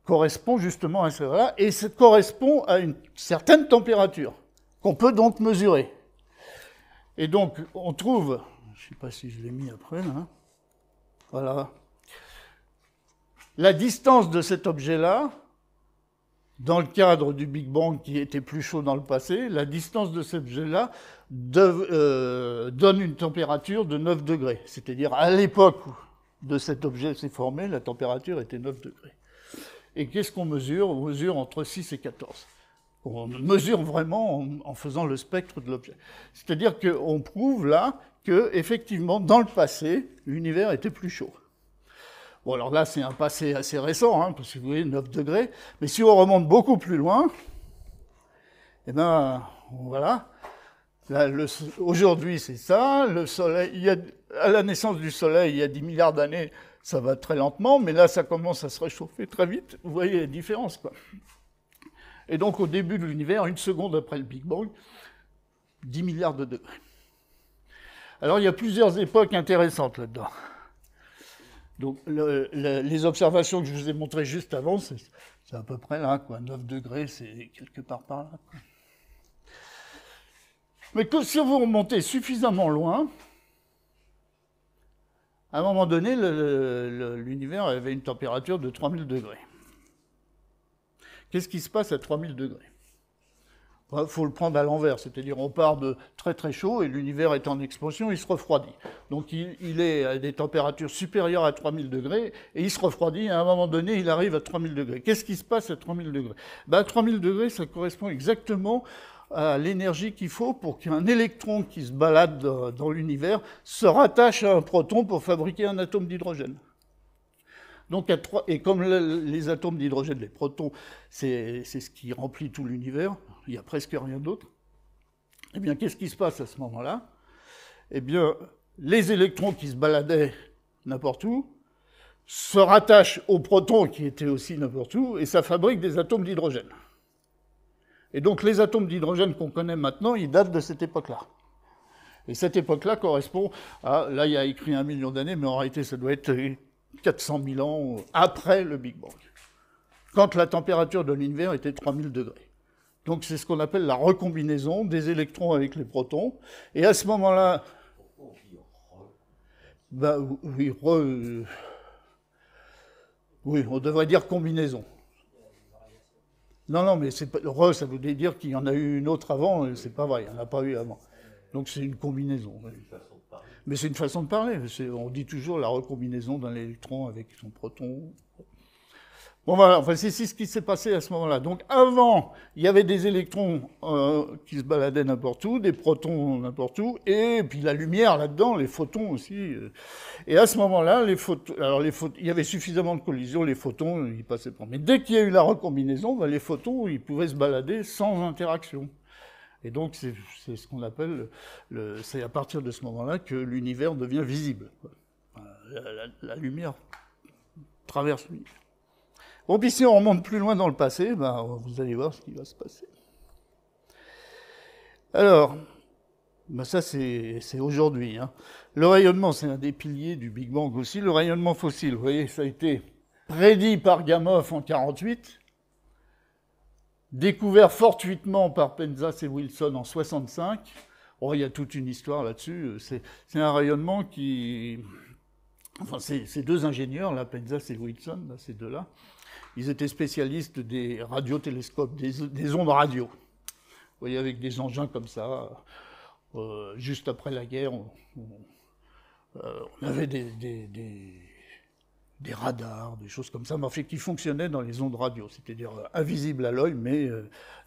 correspond justement à cela, et ça correspond à une certaine température, qu'on peut donc mesurer. Et donc, on trouve, je ne sais pas si je l'ai mis après, là, voilà, la distance de cet objet-là, dans le cadre du Big Bang qui était plus chaud dans le passé, la distance de cet objet-là donne une température de 9 degrés. C'est-à-dire, à l'époque de cet objet s'est formé, la température était 9 degrés. Et qu'est-ce qu'on mesure? On mesure entre 6 et 14. On mesure vraiment en faisant le spectre de l'objet. C'est-à-dire qu'on prouve là que, effectivement, dans le passé, l'univers était plus chaud. Bon, alors là, c'est un passé assez récent, hein, parce que vous voyez, 9 degrés. Mais si on remonte beaucoup plus loin, eh ben, voilà. Aujourd'hui, c'est ça. Le Soleil, à la naissance du Soleil, il y a 10 milliards d'années, ça va très lentement, mais là, ça commence à se réchauffer très vite. Vous voyez la différence, quoi. Et donc, au début de l'univers, une seconde après le Big Bang, 10 milliards de degrés. Alors, il y a plusieurs époques intéressantes là-dedans. Donc, les observations que je vous ai montrées juste avant, c'est à peu près là, quoi. 9 degrés, c'est quelque part par là, quoi. Mais que si vous remontez suffisamment loin, à un moment donné, l'univers avait une température de 3000 degrés. Qu'est-ce qui se passe à 3000 degrés? Il faut le prendre à l'envers, c'est-à-dire on part de très très chaud et l'univers est en expansion, il se refroidit. Donc il est à des températures supérieures à 3000 degrés et il se refroidit et à un moment donné il arrive à 3000 degrés. Qu'est-ce qui se passe à 3000 degrés? À 3000 degrés, ça correspond exactement à l'énergie qu'il faut pour qu'un électron qui se balade dans l'univers se rattache à un proton pour fabriquer un atome d'hydrogène. Donc, et comme les atomes d'hydrogène, les protons, c'est ce qui remplit tout l'univers, il n'y a presque rien d'autre, eh bien, qu'est-ce qui se passe à ce moment-là? Eh bien, les électrons qui se baladaient n'importe où se rattachent aux protons qui étaient aussi n'importe où, et ça fabrique des atomes d'hydrogène. Et donc, les atomes d'hydrogène qu'on connaît maintenant, ils datent de cette époque-là. Et cette époque-là correspond à, là, il y a écrit 1 million d'années, mais en réalité, ça doit être 400 000 ans après le Big Bang, quand la température de l'univers était 3000 degrés. Donc c'est ce qu'on appelle la recombinaison des électrons avec les protons. Et à ce moment-là... oui, oui, on devrait dire combinaison. Non, mais c'est pas, ça voudrait dire qu'il y en a eu une autre avant, c'est pas vrai, il n'y en a pas eu avant. Donc c'est une combinaison. Mais c'est une façon de parler. On dit toujours la recombinaison d'un électron avec son proton. Bon voilà, enfin, c'est ce qui s'est passé à ce moment-là. Donc avant, il y avait des électrons qui se baladaient n'importe où, des protons n'importe où, et puis la lumière là-dedans, les photons aussi. Et à ce moment-là, il y avait suffisamment de collisions, les photons, ils passaient pas. Mais dès qu'il y a eu la recombinaison, les photons, ils pouvaient se balader sans interaction. Et donc, c'est ce qu'on appelle, c'est à partir de ce moment-là que l'univers devient visible. La lumière traverse l'univers. Bon, puis si on remonte plus loin dans le passé, vous allez voir ce qui va se passer. Alors, ça c'est aujourd'hui. Hein. Le rayonnement, c'est un des piliers du Big Bang aussi. Le rayonnement fossile, vous voyez, ça a été prédit par Gamow en 1948. Découvert fortuitement par Penzas et Wilson en 1965. Oh, il y a toute une histoire là-dessus. C'est un rayonnement qui... Enfin, ces deux ingénieurs, là, Penzas et Wilson, là, ces deux-là, ils étaient spécialistes des radiotélescopes, des ondes radio. Vous voyez, avec des engins comme ça. Juste après la guerre, on avait des radars, des choses comme ça, mais en fait, qui fonctionnaient dans les ondes radio, c'est-à-dire invisibles à l'œil, mais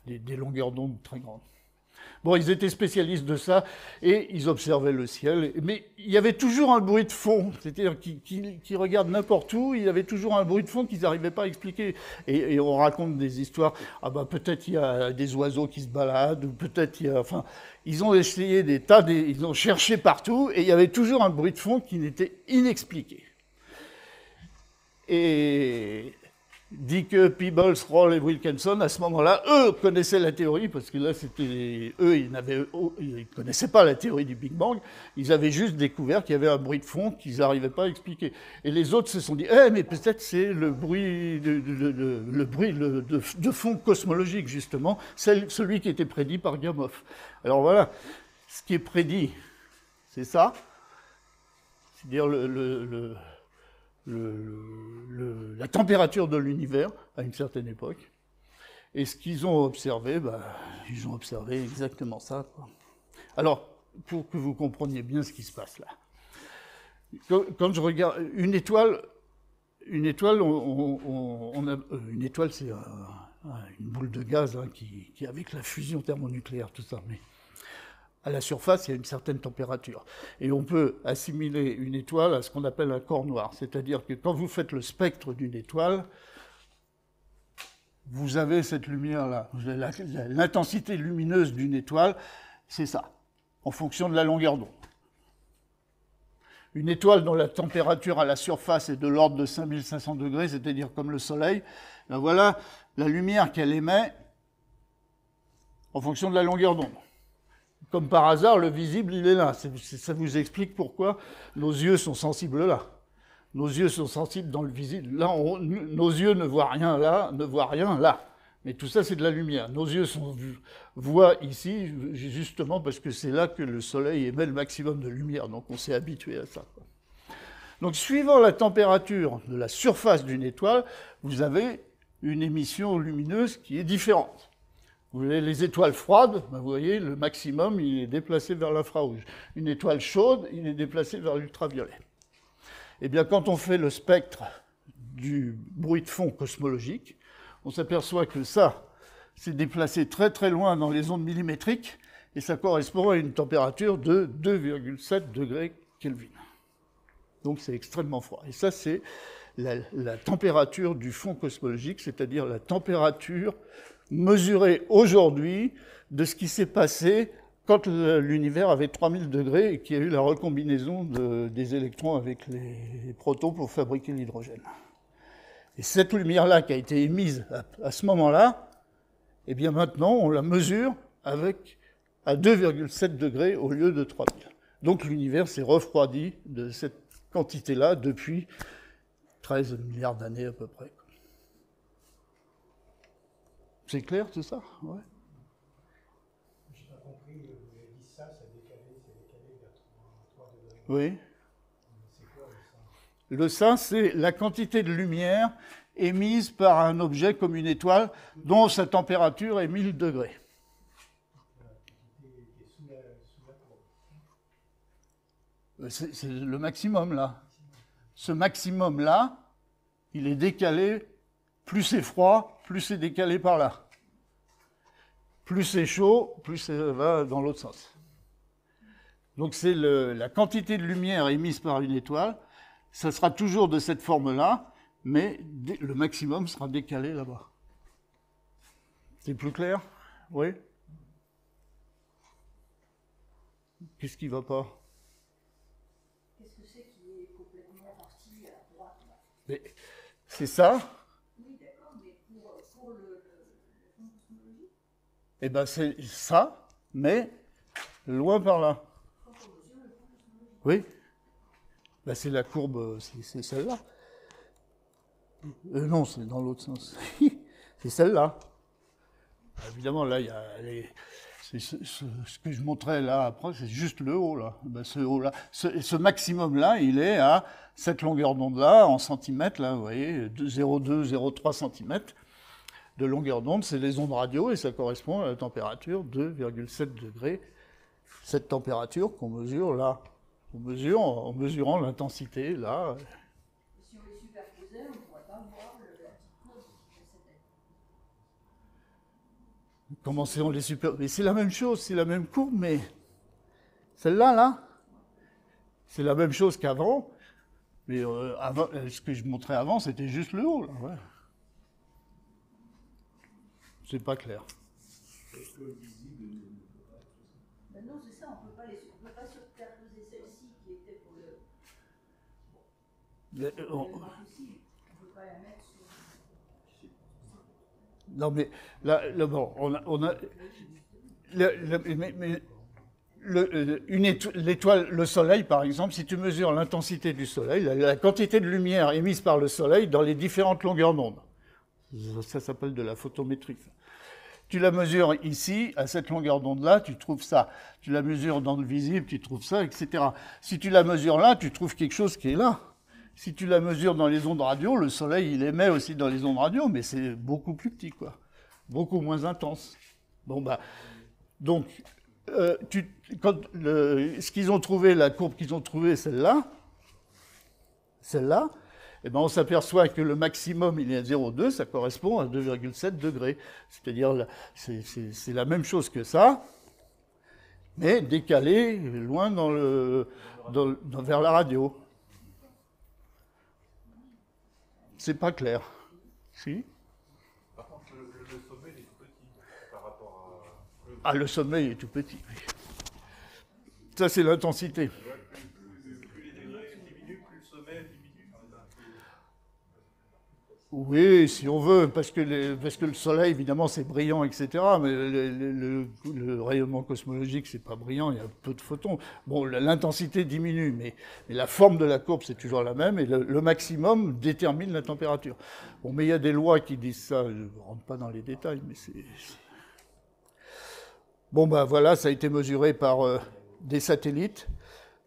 des longueurs d'onde très grandes. Bon, ils étaient spécialistes de ça et ils observaient le ciel. Mais il y avait toujours un bruit de fond, c'est-à-dire qu'ils regardent n'importe où, il y avait toujours un bruit de fond qu'ils n'arrivaient pas à expliquer. Et on raconte des histoires, ah ben peut-être il y a des oiseaux qui se baladent, ou peut-être il y a... Enfin, ils ont essayé ils ont cherché partout et il y avait toujours un bruit de fond qui n'était inexpliqué. Et Dicke, Peebles, Roll et Wilkinson, à ce moment-là, eux connaissaient la théorie, parce que là, eux, ils ne connaissaient pas la théorie du Big Bang, ils avaient juste découvert qu'il y avait un bruit de fond qu'ils n'arrivaient pas à expliquer. Et les autres se sont dit, mais peut-être c'est le bruit, de fond cosmologique, justement, celui qui était prédit par Gamow. Alors voilà, ce qui est prédit, c'est ça, c'est-à-dire la température de l'univers à une certaine époque. Et ce qu'ils ont observé, ils ont observé exactement ça, quoi. Alors, pour que vous compreniez bien ce qui se passe là. Quand je regarde une étoile, une étoile, c'est une boule de gaz qui avec la fusion thermonucléaire, tout ça. Mais à la surface, il y a une certaine température. Et on peut assimiler une étoile à ce qu'on appelle un corps noir. C'est-à-dire que quand vous faites le spectre d'une étoile, vous avez cette lumière-là. L'intensité lumineuse d'une étoile, c'est ça, en fonction de la longueur d'onde. Une étoile dont la température à la surface est de l'ordre de 5500 degrés, c'est-à-dire comme le Soleil, ben voilà la lumière qu'elle émet en fonction de la longueur d'onde. Comme par hasard, le visible, il est là. Ça vous explique pourquoi nos yeux sont sensibles là. Nos yeux sont sensibles dans le visible. Là, nos yeux ne voient rien là, ne voient rien là. Mais tout ça, c'est de la lumière. Nos yeux voient ici, justement parce que c'est là que le Soleil émet le maximum de lumière. Donc, on s'est habitué à ça, quoi. Donc, suivant la température de la surface d'une étoile, vous avez une émission lumineuse qui est différente. Vous avez les étoiles froides, vous voyez, le maximum, il est déplacé vers l'infrarouge. Une étoile chaude, il est déplacé vers l'ultraviolet. Eh bien, quand on fait le spectre du bruit de fond cosmologique, on s'aperçoit que ça, c'est déplacé très très loin dans les ondes millimétriques, et ça correspond à une température de 2,7 degrés Kelvin. Donc c'est extrêmement froid. Et ça, c'est la température du fond cosmologique, c'est-à-dire la température mesurée aujourd'hui de ce qui s'est passé quand l'univers avait 3000 degrés et qu'il y a eu la recombinaison des électrons avec les protons pour fabriquer l'hydrogène. Et cette lumière-là qui a été émise à ce moment-là, eh bien maintenant, on la mesure à 2,7 degrés au lieu de 3000. Donc l'univers s'est refroidi de cette quantité-là depuis 13 milliards d'années à peu près. C'est clair tout ça? Ouais. Je n'ai pas compris, vous avez dit ça, c'est décalé vers 3 degrés. Oui. C'est quoi le sens? Le sein, c'est la quantité de lumière émise par un objet comme une étoile dont sa température est 1000 degrés. La quantité qui est sous la courbe. C'est le maximum là. Ce maximum-là, il est décalé, plus c'est froid, plus c'est décalé par là. Plus c'est chaud, plus ça va dans l'autre sens. Donc c'est la quantité de lumière émise par une étoile, ça sera toujours de cette forme-là, mais le maximum sera décalé là-bas. C'est plus clair? Oui? Qu'est-ce qui ne va pas? Qu'est-ce que c'est qui est complètement parti à droite là? Mais c'est ça? Oui, d'accord, mais pour le fond cosmologique, Eh bien c'est ça, mais loin par là. quand on mesure le fond cosmologique. Oui? Ben, c'est la courbe, c'est celle-là. Non, c'est dans l'autre sens. C'est celle-là. Évidemment, là, il y a ce que je montrais là après, c'est juste le haut là. Ben, ce haut-là, ce maximum-là, il est à cette longueur d'onde-là, en centimètres, là, vous voyez, 0,2, 0,3 centimètres de longueur d'onde, c'est les ondes radio, et ça correspond à la température 2,7 degrés. Cette température qu'on mesure là. On mesure en mesurant l'intensité là. Et si on les superposait, on ne pourrait pas voir la petite courbe qui fait cette Commencez, on les super... Mais c'est la même chose, c'est la même courbe, mais celle-là, là, c'est la même chose qu'avant. Mais avant, ce que je montrais avant, c'était juste le haut, là. Ouais. C'est pas clair. Ben non, c'est ça, on peut pas superposer celle-ci qui était pour le. Mais, C'est pas possible. On peut pas la mettre sur. non, mais là bon, on a l'étoile, le soleil, par exemple, si tu mesures l'intensité du soleil, la quantité de lumière émise par le soleil dans les différentes longueurs d'onde, ça s'appelle de la photométrie. Tu la mesures ici, à cette longueur d'onde-là, tu trouves ça. Tu la mesures dans le visible, tu trouves ça, etc. Si tu la mesures là, tu trouves quelque chose qui est là. Si tu la mesures dans les ondes radio, le soleil, il émet aussi dans les ondes radio, mais c'est beaucoup plus petit, quoi. Beaucoup moins intense. Bon, bah, donc, ce qu'ils ont trouvé, la courbe qu'ils ont trouvée, celle-là, eh ben, on s'aperçoit que le maximum, il est à 0,2, ça correspond à 2,7 degrés. C'est-à-dire, c'est la même chose que ça, mais décalé loin vers la radio. C'est pas clair. Si? Par contre, le sommet, il est tout petit par rapport à... Ah, le sommet, il est tout petit. Ça, c'est l'intensité. Plus les degrés diminuent, plus le sommet diminue. Oui, si on veut, parce que le soleil, évidemment, c'est brillant, etc. Mais le rayonnement cosmologique, c'est pas brillant, il y a peu de photons. Bon, l'intensité diminue, mais la forme de la courbe, c'est toujours la même, et le maximum détermine la température. Bon, mais il y a des lois qui disent ça, je ne rentre pas dans les détails, mais c'est... Bon, ben voilà, ça a été mesuré par des satellites,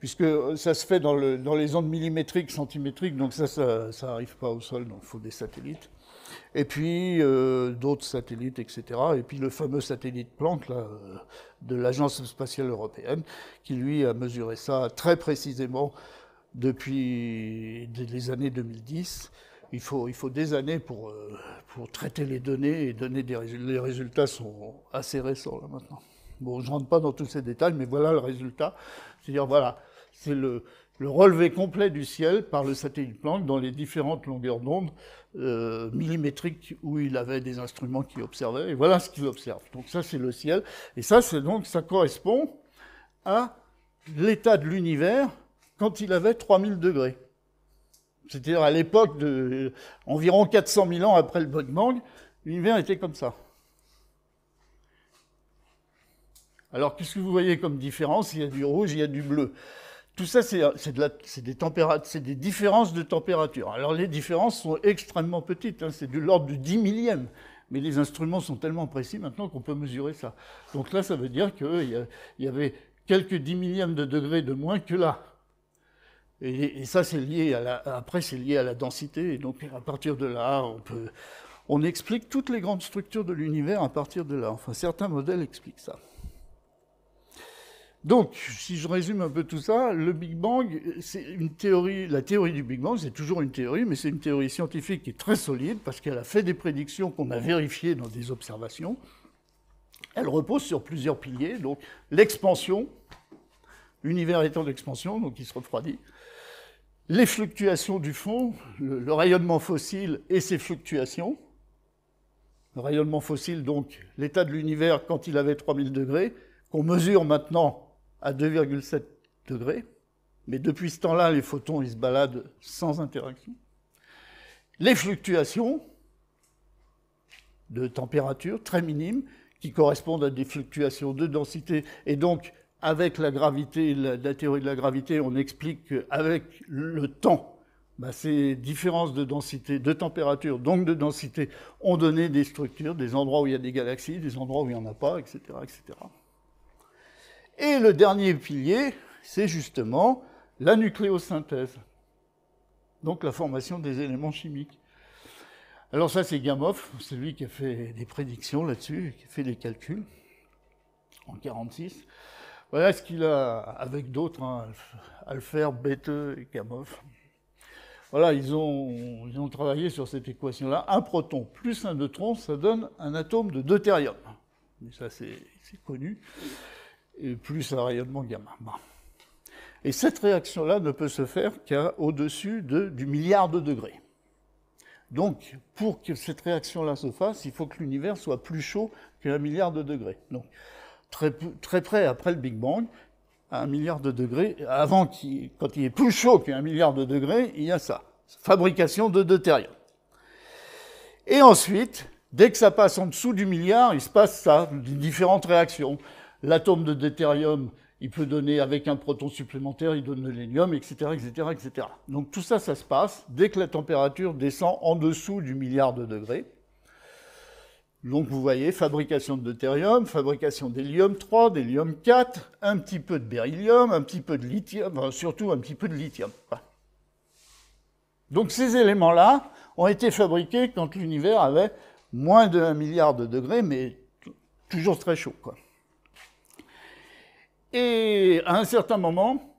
puisque ça se fait dans les ondes millimétriques, centimétriques, donc ça n'arrive pas au sol, donc il faut des satellites. Et puis d'autres satellites, etc. Et puis le fameux satellite Planck là, de l'Agence spatiale européenne, qui lui a mesuré ça très précisément depuis les années 2010. Il faut des années pour traiter les données et donner des résultats. Les résultats sont assez récents là maintenant. Bon, je ne rentre pas dans tous ces détails, mais voilà le résultat. C'est-à-dire, voilà, c'est le relevé complet du ciel par le satellite Planck dans les différentes longueurs d'onde millimétriques où il avait des instruments qui observaient. Et voilà ce qu'il observe. Donc ça, c'est le ciel. Et ça, ça correspond à l'état de l'univers quand il avait 3000 degrés. C'est-à-dire à l'époque de environ 400 000 ans après le Big Bang, l'univers était comme ça. Alors, qu'est-ce que vous voyez comme différence? Il y a du rouge, il y a du bleu. Tout ça, c'est des différences de température. Alors, les différences sont extrêmement petites, hein, c'est de l'ordre du 10 millième. Mais les instruments sont tellement précis maintenant qu'on peut mesurer ça. Donc là, ça veut dire qu'il y avait quelques 10 millièmes de degrés de moins que là. Et ça, c'est lié après, c'est lié à la densité. Et donc, à partir de là, on explique toutes les grandes structures de l'univers à partir de là. Enfin, certains modèles expliquent ça. Donc, si je résume un peu tout ça, le Big Bang, c'est une théorie, la théorie du Big Bang, c'est toujours une théorie, mais c'est une théorie scientifique qui est très solide, parce qu'elle a fait des prédictions qu'on a vérifiées dans des observations. Elle repose sur plusieurs piliers, donc l'expansion, l'univers étant d'expansion, donc il se refroidit, les fluctuations du fond, le rayonnement fossile et ses fluctuations. Le rayonnement fossile, donc l'état de l'univers quand il avait 3000 degrés, qu'on mesure maintenant à 2,7 degrés, mais depuis ce temps-là, les photons, ils se baladent sans interaction. Les fluctuations de température très minimes, qui correspondent à des fluctuations de densité, et donc, avec la gravité, la théorie de la gravité, on explique qu'avec le temps, ces différences de densité, de température, donc de densité, ont donné des structures, des endroits où il y a des galaxies, des endroits où il n'y en a pas, etc., etc. Et le dernier pilier, c'est justement la nucléosynthèse, donc la formation des éléments chimiques. Alors ça, c'est Gamow, c'est lui qui a fait des prédictions là-dessus, qui a fait des calculs en 1946. Voilà ce qu'il a, avec d'autres, hein, Alpher, Bethe et Gamow. Voilà, ils ont travaillé sur cette équation-là. Un proton plus un neutron, ça donne un atome de deutérium. mais ça c'est connu, et plus un rayonnement gamma. Bon. Et cette réaction-là ne peut se faire qu'à au-dessus du milliard de degrés. Donc, pour que cette réaction-là se fasse, il faut que l'univers soit plus chaud qu'à 1 milliard de degrés. Donc, très près après le Big Bang, à 1 milliard de degrés, quand il est plus chaud qu'à 1 milliard de degrés, il y a ça, fabrication de deutérium. Et ensuite, dès que ça passe en dessous du milliard, il se passe ça, différentes réactions. L'atome de deutérium, il peut donner, avec un proton supplémentaire, il donne de l'hélium, etc., etc., etc. Donc tout ça, ça se passe dès que la température descend en dessous du milliard de degrés. Donc vous voyez, fabrication de deutérium, fabrication d'hélium 3, d'hélium 4, un petit peu de beryllium, un petit peu de lithium, enfin, surtout un petit peu de lithium. Donc ces éléments-là ont été fabriqués quand l'univers avait moins de 1 milliard de degrés, mais toujours très chaud, quoi. Et à un certain moment,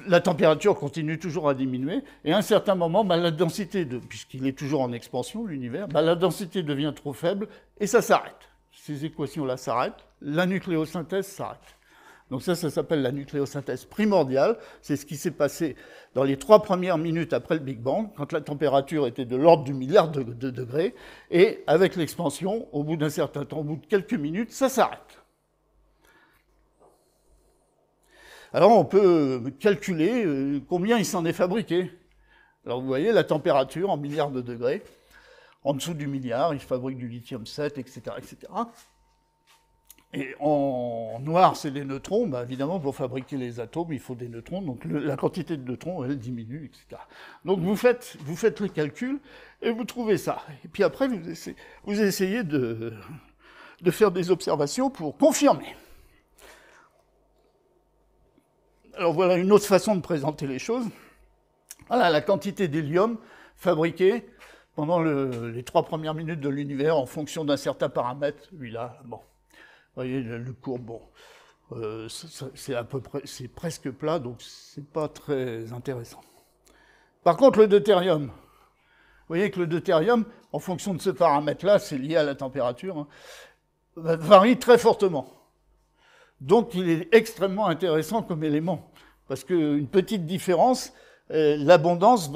la température continue toujours à diminuer, et à un certain moment, la densité, puisqu'il est toujours en expansion, l'univers, la densité devient trop faible, et ça s'arrête. Ces équations-là s'arrêtent, la nucléosynthèse s'arrête. Donc ça s'appelle la nucléosynthèse primordiale, c'est ce qui s'est passé dans les 3 premières minutes après le Big Bang, quand la température était de l'ordre du milliard de degrés, et avec l'expansion, au bout d'un certain temps, au bout de quelques minutes, ça s'arrête. Alors on peut calculer combien il s'en est fabriqué. Alors vous voyez la température en milliards de degrés. En dessous du milliard, il fabrique du lithium 7, etc., etc. Et en noir, c'est des neutrons. Évidemment, pour fabriquer les atomes, il faut des neutrons. Donc la quantité de neutrons, elle diminue, etc. Donc vous faites le calcul et vous trouvez ça. Et puis après, vous essayez de faire des observations pour confirmer. Alors voilà une autre façon de présenter les choses. Voilà la quantité d'hélium fabriquée pendant les 3 premières minutes de l'univers en fonction d'un certain paramètre. Lui-là, bon, vous voyez le cours, bon, c'est à peu près, c'est presque plat, donc c'est pas très intéressant. Par contre, le deutérium, vous voyez que le deutérium, en fonction de ce paramètre-là, c'est lié à la température, hein, varie très fortement. Donc il est extrêmement intéressant comme élément, parce qu'une petite différence, l'abondance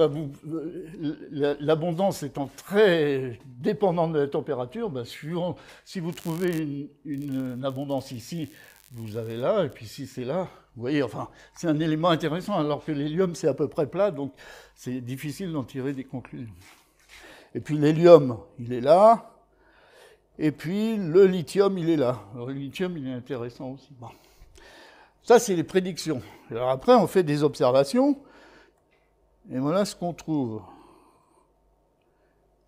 étant très dépendante de la température, suivant, si vous trouvez une abondance ici, vous avez là, et puis si c'est là, vous voyez, enfin, c'est un élément intéressant, alors que l'hélium, c'est à peu près plat, donc c'est difficile d'en tirer des conclusions. Et puis l'hélium, il est là. Et puis, le lithium, il est là. Alors, le lithium, il est intéressant aussi. Bon. Ça, c'est les prédictions. Alors après, on fait des observations. Et voilà ce qu'on trouve.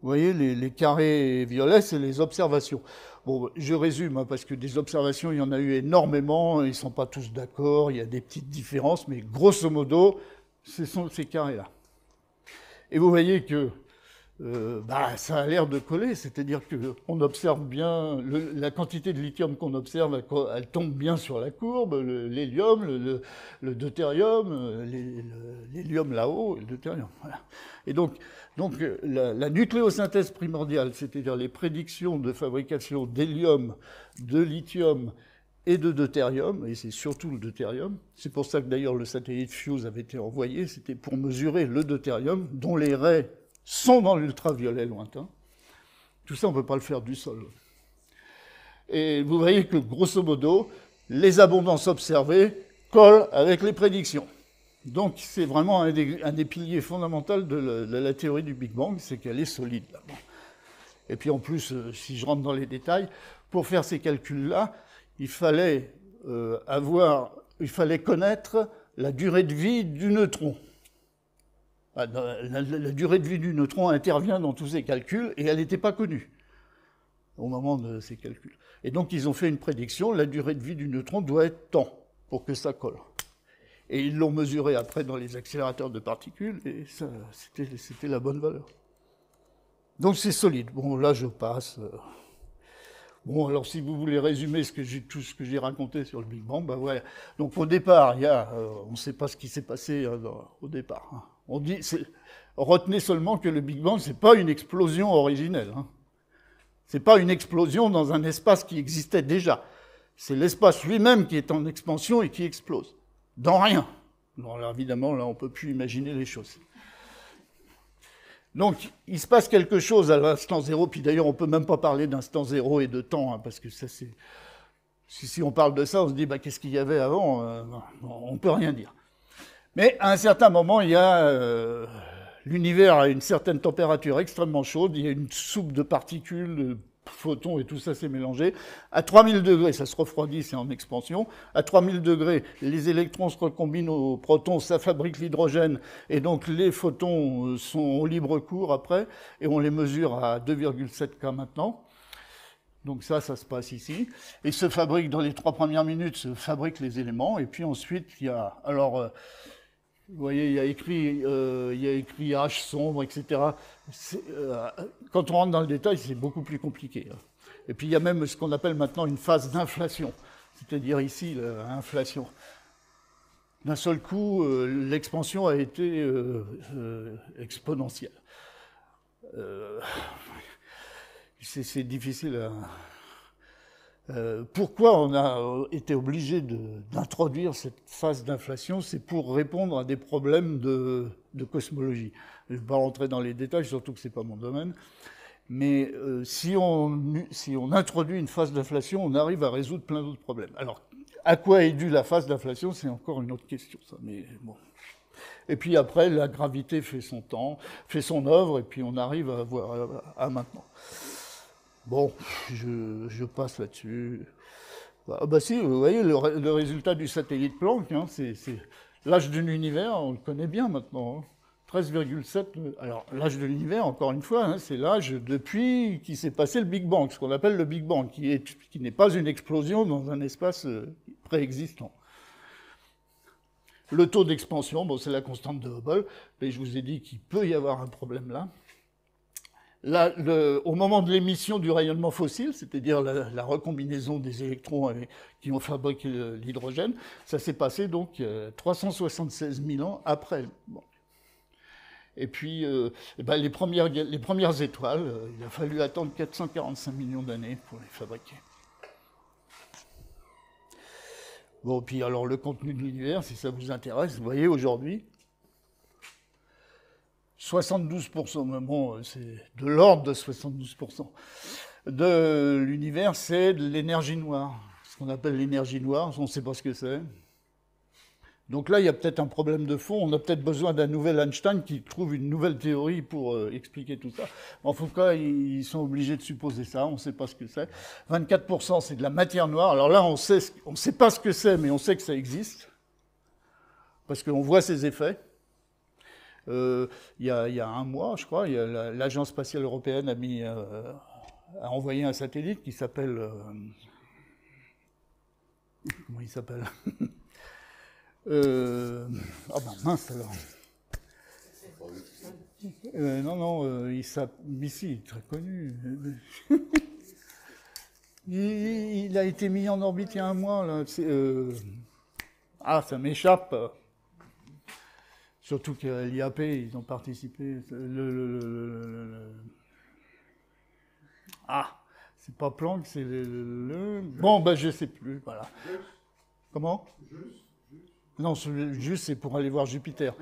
Vous voyez, les carrés violets, c'est les observations. Bon, je résume, hein, parce que des observations, il y en a eu énormément. Ils ne sont pas tous d'accord. Il y a des petites différences. Mais grosso modo, ce sont ces carrés-là. Et vous voyez que ça a l'air de coller, c'est-à-dire qu'on observe bien, la quantité de lithium qu'on observe, elle tombe bien sur la courbe, l'hélium, le deutérium, l'hélium là-haut, et le deutérium. Voilà. Et donc la nucléosynthèse primordiale, c'est-à-dire les prédictions de fabrication d'hélium, de lithium et de deutérium, et c'est surtout le deutérium, c'est pour ça que d'ailleurs le satellite FUSE avait été envoyé, c'était pour mesurer le deutérium, dont les raies sont dans l'ultraviolet lointain. Tout ça, on ne peut pas le faire du sol. Et vous voyez que, grosso modo, les abondances observées collent avec les prédictions. Donc, c'est vraiment un des piliers fondamentaux de la théorie du Big Bang, c'est qu'elle est solide. Là. Bon. Et puis, en plus, si je rentre dans les détails, pour faire ces calculs-là, il fallait connaître la durée de vie du neutron. La durée de vie du neutron intervient dans tous ces calculs et elle n'était pas connue au moment de ces calculs. Et donc ils ont fait une prédiction, la durée de vie du neutron doit être tant pour que ça colle. Et ils l'ont mesuré après dans les accélérateurs de particules et c'était la bonne valeur. Donc c'est solide. Bon, là je passe. Bon, alors si vous voulez résumer tout ce que j'ai raconté sur le Big Bang, voilà. Donc au départ, on ne sait pas ce qui s'est passé au départ. Hein. On dit, retenez seulement que le Big Bang, c'est pas une explosion originelle. Hein. Ce n'est pas une explosion dans un espace qui existait déjà. C'est l'espace lui-même qui est en expansion et qui explose. Dans rien. Alors là, évidemment, là, on ne peut plus imaginer les choses. Donc, il se passe quelque chose à l'instant zéro, puis d'ailleurs, on ne peut même pas parler d'instant zéro et de temps, hein, parce que ça, c'est... Si on parle de ça, on se dit, bah, qu'est-ce qu'il y avait avant on ne peut rien dire. Mais à un certain moment, il y a... l'univers a une certaine température extrêmement chaude, il y a une soupe de particules, de photons et tout ça s'est mélangé. À 3000 degrés, ça se refroidit, c'est en expansion. À 3000 degrés, les électrons se recombinent aux protons, ça fabrique l'hydrogène, et donc les photons sont au libre cours après, et on les mesure à 2,7 K maintenant. Donc ça se passe ici. Et se fabrique, dans les 3 premières minutes, se fabriquent les éléments, et puis ensuite, il y a... Alors, vous voyez, il y a écrit H sombre, etc. Quand on rentre dans le détail, c'est beaucoup plus compliqué. Et puis il y a même ce qu'on appelle maintenant une phase d'inflation, c'est-à-dire ici l'inflation. D'un seul coup, l'expansion a été exponentielle. C'est difficile à... Pourquoi on a été obligé d'introduire cette phase d'inflation? C'est pour répondre à des problèmes de cosmologie. Je ne vais pas rentrer dans les détails, surtout que ce n'est pas mon domaine. Mais si on introduit une phase d'inflation, on arrive à résoudre plein d'autres problèmes. Alors, à quoi est due la phase d'inflation? C'est encore une autre question, ça. Mais bon. Et puis après, la gravité fait son temps, fait son œuvre, et puis on arrive à maintenant. Bon, je passe là-dessus. Bah si, vous voyez, le résultat du satellite Planck, hein, c'est l'âge de l'univers, on le connaît bien maintenant. Hein, 13,7. Alors, l'âge de l'univers, encore une fois, hein, c'est l'âge depuis qu'il s'est passé le Big Bang, ce qu'on appelle le Big Bang, qui n'est pas une explosion dans un espace préexistant. Le taux d'expansion, bon, c'est la constante de Hubble, mais je vous ai dit qu'il peut y avoir un problème là. Là, au moment de l'émission du rayonnement fossile, c'est-à-dire la recombinaison des électrons qui ont fabriqué l'hydrogène, ça s'est passé donc 376 000 ans après. Bon. Et puis, les premières étoiles, il a fallu attendre 445 millions d'années pour les fabriquer. Bon, puis alors le contenu de l'univers, si ça vous intéresse, vous voyez aujourd'hui, 72%, bon, c'est de l'ordre de 72% de l'univers, c'est de l'énergie noire. Ce qu'on appelle l'énergie noire, on ne sait pas ce que c'est. Donc là, il y a peut-être un problème de fond. On a peut-être besoin d'un nouvel Einstein qui trouve une nouvelle théorie pour expliquer tout ça. En tout cas, ils sont obligés de supposer ça. On ne sait pas ce que c'est. 24%, c'est de la matière noire. Alors là, on ne sait pas ce que c'est, mais on sait que ça existe. Parce qu'on voit ses effets. Il y a un mois, je crois, l'Agence spatiale européenne a envoyé un satellite qui s'appelle... comment il s'appelle? Ah ben mince alors. Non, il s'appelle... Ici, très connu. Il a été mis en orbite il y a un mois, là. Ah, ça m'échappe. Surtout qu'à l'IAP, ils ont participé. Ah, c'est pas Planck, c'est Bon, ben je sais plus, voilà. Comment? Non, juste c'est pour aller voir Jupiter.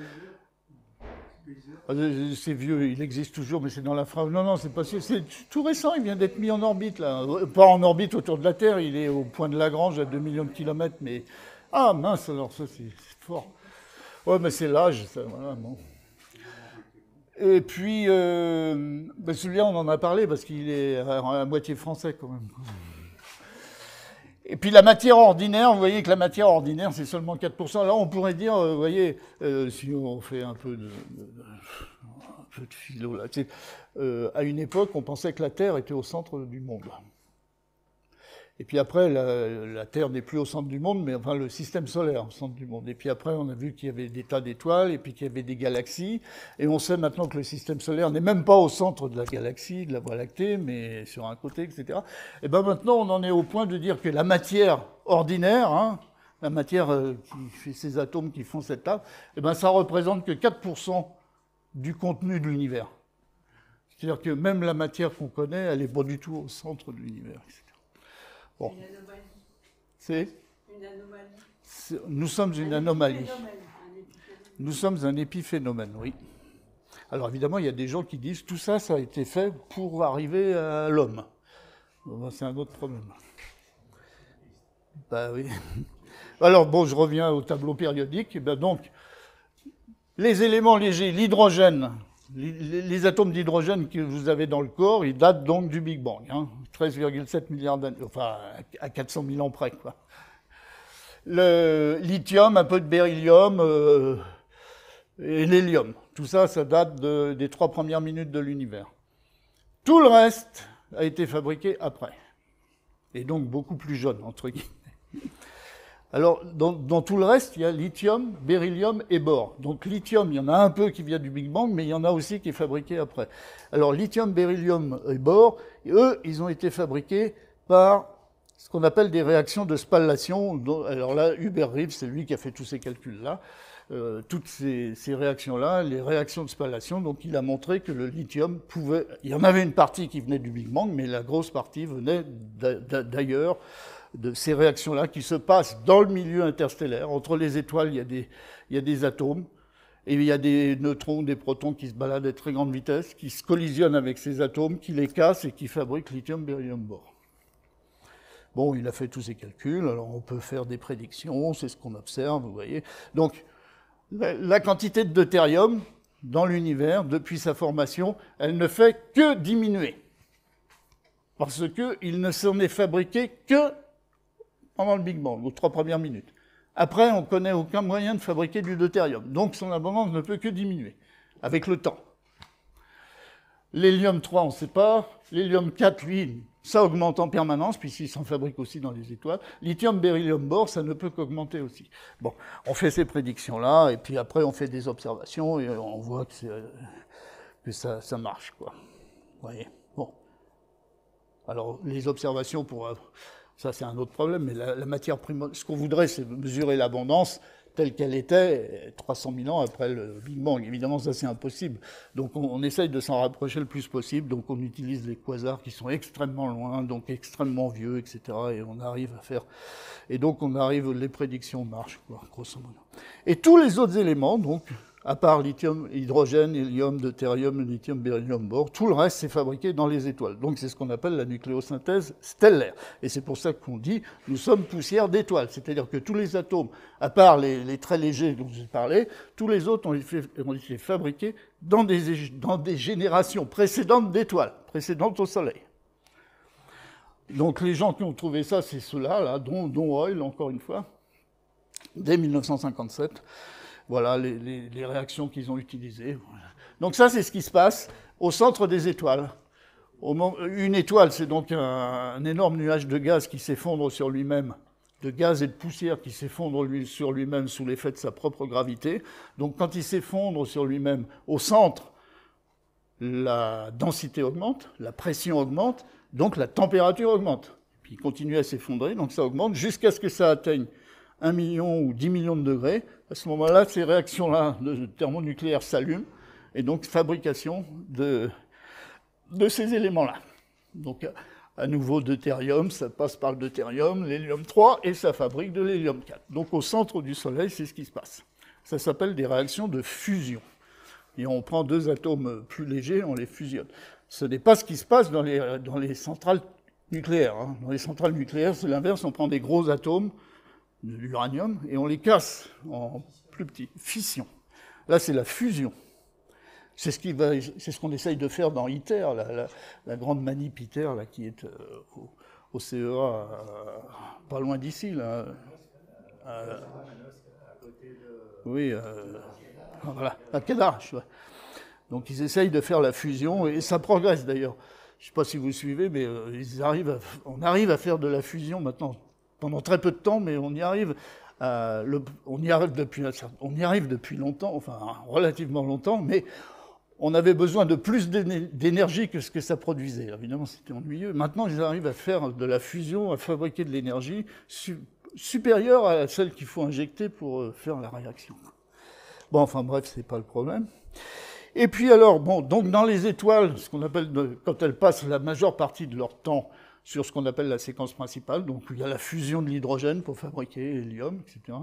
C'est vieux, il existe toujours, mais c'est dans la phrase. Non, c'est pas c'est tout récent, il vient d'être mis en orbite, là. Pas en orbite autour de la Terre, il est au point de Lagrange à 2 millions de kilomètres, mais... Ah, mince, alors ça, c'est fort. Ouais, mais c'est l'âge, ça, voilà, bon. Et puis, celui-là, on en a parlé, parce qu'il est à moitié français, quand même. Et puis la matière ordinaire, vous voyez que la matière ordinaire, c'est seulement 4%. Là, on pourrait dire, vous voyez, si on fait un peu de philo, là, à une époque, on pensait que la Terre était au centre du monde. Et puis après, la Terre n'est plus au centre du monde, mais enfin le système solaire au centre du monde. Et puis après, on a vu qu'il y avait des tas d'étoiles, et puis qu'il y avait des galaxies. Et on sait maintenant que le système solaire n'est même pas au centre de la galaxie, de la Voie lactée, mais sur un côté, etc. Et bien maintenant, on en est au point de dire que la matière ordinaire, hein, la matière qui fait ces atomes qui font cette table, et ben ça représente que 4% du contenu de l'univers. C'est-à-dire que même la matière qu'on connaît, elle n'est pas du tout au centre de l'univers, etc. Bon. Une anomalie. C'est Une anomalie. Nous sommes une anomalie. Épiphénomène, un épiphénomène. Nous sommes un épiphénomène, oui. Alors évidemment, il y a des gens qui disent tout ça, ça a été fait pour arriver à l'homme. Bon, c'est un autre problème. Ben oui. Alors bon, je reviens au tableau périodique. Ben donc, les éléments légers, l'hydrogène, les atomes d'hydrogène que vous avez dans le corps, ils datent donc du Big Bang, hein, 13,7 milliards d'années, enfin à 400 000 ans près, quoi. Le lithium, un peu de beryllium et l'hélium. Tout ça, ça date des 3 premières minutes de l'univers. Tout le reste a été fabriqué après. Et donc beaucoup plus jeune, entre guillemets. Alors, dans tout le reste, il y a lithium, beryllium et bore. Donc lithium, il y en a un peu qui vient du Big Bang, mais il y en a aussi qui est fabriqué après. Alors lithium, beryllium et bore, eux, ils ont été fabriqués par ce qu'on appelle des réactions de spallation. Alors là, Hubert Reeves, c'est lui qui a fait tous ces calculs-là. Toutes ces réactions-là, les réactions de spallation, donc il a montré que le lithium pouvait... Il y en avait une partie qui venait du Big Bang, mais la grosse partie venait d'ailleurs, de ces réactions-là qui se passent dans le milieu interstellaire. Entre les étoiles, il y a des atomes, et il y a des neutrons, des protons qui se baladent à très grande vitesse, qui se collisionnent avec ces atomes, qui les cassent et qui fabriquent lithium, beryllium, bore. Bon, il a fait tous ces calculs, alors on peut faire des prédictions, c'est ce qu'on observe, vous voyez. Donc, la quantité de deutérium dans l'univers, depuis sa formation, elle ne fait que diminuer. Parce qu'il ne s'en est fabriqué que pendant le Big Bang, aux 3 premières minutes. Après, on ne connaît aucun moyen de fabriquer du deutérium. Donc son abondance ne peut que diminuer, avec le temps. L'hélium 3, on ne sait pas. L'hélium 4, lui, ça augmente en permanence, puisqu'il s'en fabrique aussi dans les étoiles. Lithium, beryllium, bore, ça ne peut qu'augmenter aussi. Bon, on fait ces prédictions-là, et puis après, on fait des observations, et on voit que ça marche, quoi. Vous voyez. Bon. Alors, les observations, ça c'est un autre problème, mais la matière primordiale, ce qu'on voudrait, c'est mesurer l'abondance telle qu'elle était 300 000 ans après le Big Bang. Évidemment, ça c'est impossible. Donc on essaye de s'en rapprocher le plus possible. Donc on utilise les quasars qui sont extrêmement loin, donc extrêmement vieux, etc. Et on arrive à faire... Et donc les prédictions marchent, quoi, grosso modo. Et tous les autres éléments, donc, à part lithium, hydrogène, hélium, deutérium, lithium, beryllium, bore, tout le reste, c'est fabriqué dans les étoiles. Donc c'est ce qu'on appelle la nucléosynthèse stellaire. Et c'est pour ça qu'on dit, nous sommes poussière d'étoiles. C'est-à-dire que tous les atomes, à part les très légers dont j'ai parlé, tous les autres ont été fabriqués dans des générations précédentes d'étoiles, précédentes au Soleil. Donc les gens qui ont trouvé ça, c'est ceux-là, là, dont Hoyle, encore une fois, dès 1957. Voilà les réactions qu'ils ont utilisées. Donc ça, c'est ce qui se passe au centre des étoiles. Une étoile, c'est donc un énorme nuage de gaz qui s'effondre sur lui-même, de gaz et de poussière qui s'effondre sur lui-même sous l'effet de sa propre gravité. Donc quand il s'effondre sur lui-même au centre, la densité augmente, la pression augmente, donc la température augmente. Puis il continue à s'effondrer, donc ça augmente jusqu'à ce que ça atteigne 1 million ou 10 millions de degrés. À ce moment-là, ces réactions-là de thermonucléaire s'allument, et donc fabrication de ces éléments-là. Donc, à nouveau, deutérium, ça passe par le deutérium, l'hélium 3, et ça fabrique de l'hélium 4. Donc, au centre du Soleil, c'est ce qui se passe. Ça s'appelle des réactions de fusion. Et on prend 2 atomes plus légers, on les fusionne. Ce n'est pas ce qui se passe dans les centrales nucléaires. Hein. Dans les centrales nucléaires, c'est l'inverse, on prend des gros atomes, de l'uranium, et on les casse en plus petits. Fission. Là, c'est la fusion. C'est ce qu'on essaye de faire dans ITER, la grande manip ITER, là, qui est au CEA, pas loin d'ici, là. Oui, voilà, à Cadarache. Ouais. Donc ils essayent de faire la fusion, et ça progresse d'ailleurs. Je ne sais pas si vous suivez, mais on arrive à faire de la fusion maintenant, pendant très peu de temps, mais on y arrive. On y arrive depuis longtemps, enfin relativement longtemps, mais on avait besoin de plus d'énergie que ce que ça produisait. Alors, évidemment, c'était ennuyeux. Maintenant, ils arrivent à faire de la fusion, à fabriquer de l'énergie supérieure à celle qu'il faut injecter pour faire la réaction. Bon, enfin bref, c'est pas le problème. Et puis alors, bon, donc dans les étoiles, ce qu'on appelle, quand elles passent la majeure partie de leur temps sur ce qu'on appelle la séquence principale, donc il y a la fusion de l'hydrogène pour fabriquer l'hélium, etc.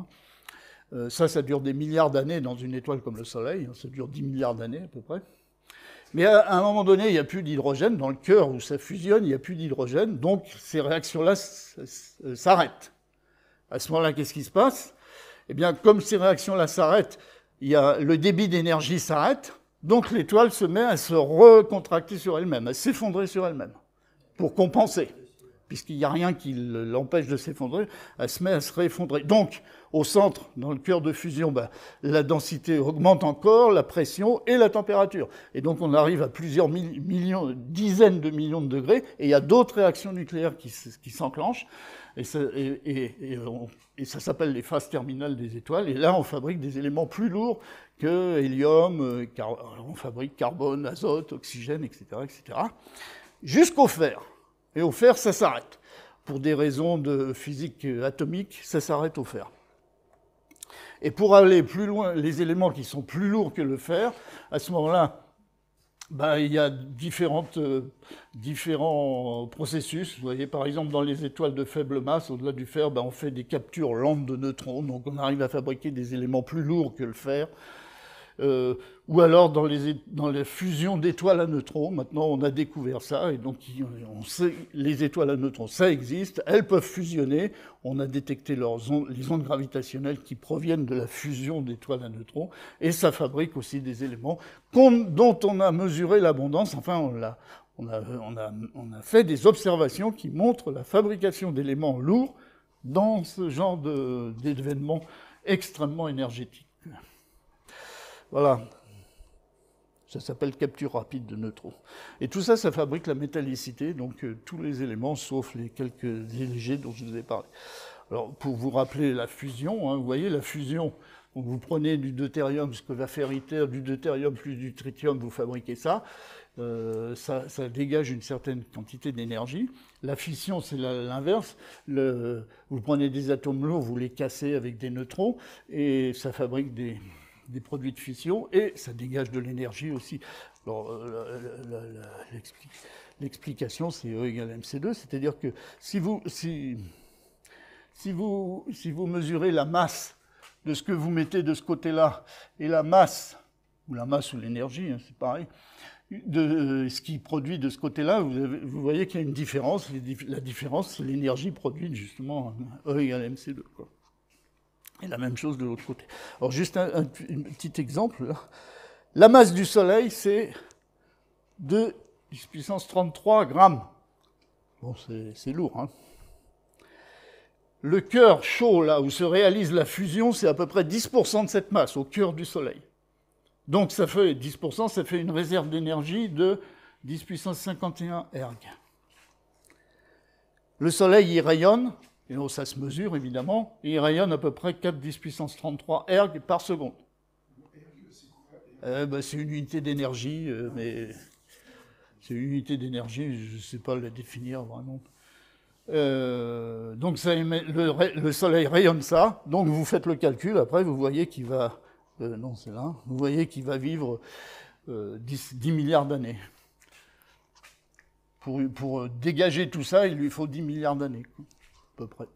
Ça dure des milliards d'années dans une étoile comme le Soleil, hein, ça dure 10 milliards d'années à peu près. Mais à un moment donné, il n'y a plus d'hydrogène. Dans le cœur où ça fusionne, il n'y a plus d'hydrogène, donc ces réactions-là s'arrêtent. À ce moment-là, qu'est-ce qui se passe? Eh bien, comme ces réactions-là s'arrêtent, le débit d'énergie s'arrête, donc l'étoile se met à se recontracter sur elle-même, à s'effondrer sur elle-même, pour compenser. Puisqu'il n'y a rien qui l'empêche de s'effondrer, elle se met à se réeffondrer. Donc, au centre, dans le cœur de fusion, la densité augmente encore, la pression et la température. Et donc, on arrive à plusieurs dizaines de millions de degrés, et il y a d'autres réactions nucléaires qui s'enclenchent, et ça s'appelle les phases terminales des étoiles, et là, on fabrique des éléments plus lourds que hélium, on fabrique carbone, azote, oxygène, etc., etc., jusqu'au fer. Et au fer, ça s'arrête. Pour des raisons de physique atomique, ça s'arrête au fer. Et pour aller plus loin, les éléments qui sont plus lourds que le fer, à ce moment-là, il y a différents processus. Vous voyez, par exemple, dans les étoiles de faible masse, au-delà du fer, on fait des captures lentes de neutrons, donc on arrive à fabriquer des éléments plus lourds que le fer. Ou alors dans les fusions d'étoiles à neutrons, maintenant on a découvert ça, et donc on sait les étoiles à neutrons, ça existe, elles peuvent fusionner, on a détecté les ondes gravitationnelles qui proviennent de la fusion d'étoiles à neutrons, et ça fabrique aussi des éléments dont on a mesuré l'abondance, enfin on a fait des observations qui montrent la fabrication d'éléments lourds dans ce genre d'événements extrêmement énergétiques. Voilà. Ça s'appelle capture rapide de neutrons. Et tout ça, ça fabrique la métallicité, donc tous les éléments, sauf les quelques légers dont je vous ai parlé. Alors, pour vous rappeler la fusion, vous voyez, la fusion, donc vous prenez du deutérium, ce que va faire ITER, du deutérium plus du tritium, vous fabriquez ça. Ça dégage une certaine quantité d'énergie. La fission, c'est l'inverse. Vous prenez des atomes lourds, vous les cassez avec des neutrons, et ça fabrique des produits de fission, et ça dégage de l'énergie aussi. Alors, l'explication, c'est E égale mc2, c'est-à-dire que si vous mesurez la masse de ce que vous mettez de ce côté-là, et la masse ou l'énergie, c'est pareil, de ce qui produit de ce côté-là, vous voyez qu'il y a une différence. La différence, c'est l'énergie produite, justement, E égale mc2, quoi. Et la même chose de l'autre côté. Alors, juste un petit exemple. Là. La masse du Soleil, c'est 2 puissance 33 grammes. Bon, c'est lourd, hein. Le cœur chaud, là, où se réalise la fusion, c'est à peu près 10% de cette masse, au cœur du Soleil. Donc, ça fait 10%, ça fait une réserve d'énergie de 10 puissance 51 erg. Le Soleil, il rayonne. Et donc, ça se mesure, évidemment, et il rayonne à peu près 4 10 puissance 33 erg par seconde. C'est une unité d'énergie, mais c'est une unité d'énergie, je ne sais pas la définir vraiment. Donc, le Soleil rayonne ça, donc vous faites le calcul, après vous voyez qu'il va... non, c'est là. Vous voyez qu'il va vivre 10 milliards d'années. Pour dégager tout ça, il lui faut 10 milliards d'années. À peu près.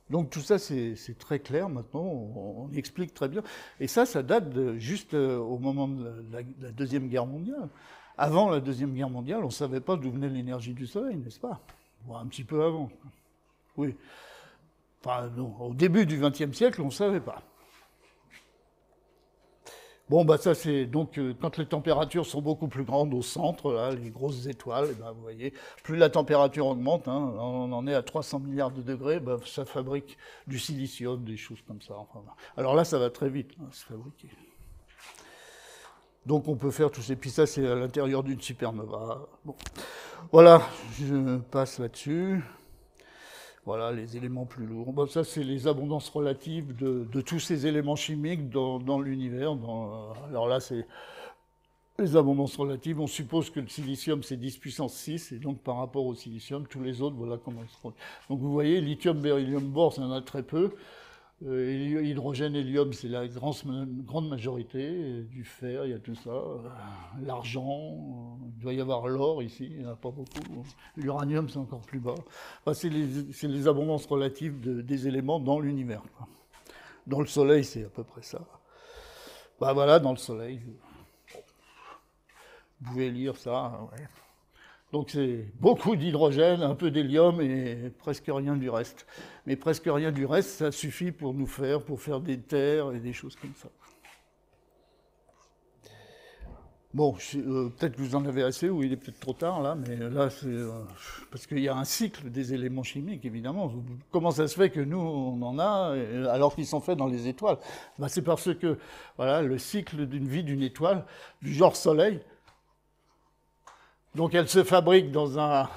Donc tout ça, c'est très clair maintenant, on explique très bien. Et ça date juste au moment de la Deuxième Guerre mondiale. Avant la Deuxième Guerre mondiale, on ne savait pas d'où venait l'énergie du Soleil, n'est-ce pas? Bon, un petit peu avant. Oui. Enfin, non, au début du XXe siècle, on ne savait pas. Bon, ça c'est donc quand les températures sont beaucoup plus grandes au centre, là, les grosses étoiles, vous voyez, plus la température augmente, on en est à 300 milliards de degrés, ça fabrique du silicium, des choses comme ça. Enfin, alors là, ça va très vite se fabriquer. Donc on peut faire tous ces... Puis ça, c'est à l'intérieur d'une supernova. Bon. Voilà, je passe là-dessus. Voilà, les éléments plus lourds. Ça, c'est les abondances relatives de tous ces éléments chimiques dans l'univers. Alors là, c'est les abondances relatives. On suppose que le silicium, c'est 10 puissance 6, et donc par rapport au silicium, tous les autres, voilà comment ils se produisent. Donc vous voyez, lithium, beryllium, bore, ça en a très peu. Hydrogène, hélium, c'est la grande majorité. Du fer, il y a tout ça. L'argent, il doit y avoir l'or ici, il n'y en a pas beaucoup. L'uranium, c'est encore plus bas. Enfin, c'est les abondances relatives des éléments dans l'univers. Dans le Soleil, c'est à peu près ça. Bah voilà, dans le Soleil. Vous pouvez lire ça. Ouais. Donc c'est beaucoup d'hydrogène, un peu d'hélium et presque rien du reste. Mais presque rien du reste, ça suffit pour faire des terres et des choses comme ça. Bon, peut-être que vous en avez assez, ou il est peut-être trop tard là, mais là, c'est parce qu'il y a un cycle des éléments chimiques, évidemment. Comment ça se fait que nous, on en a, alors qu'ils sont faits dans les étoiles? Ben, c'est parce que, voilà, le cycle d'une vie d'une étoile, du genre Soleil, donc elle se fabrique dans un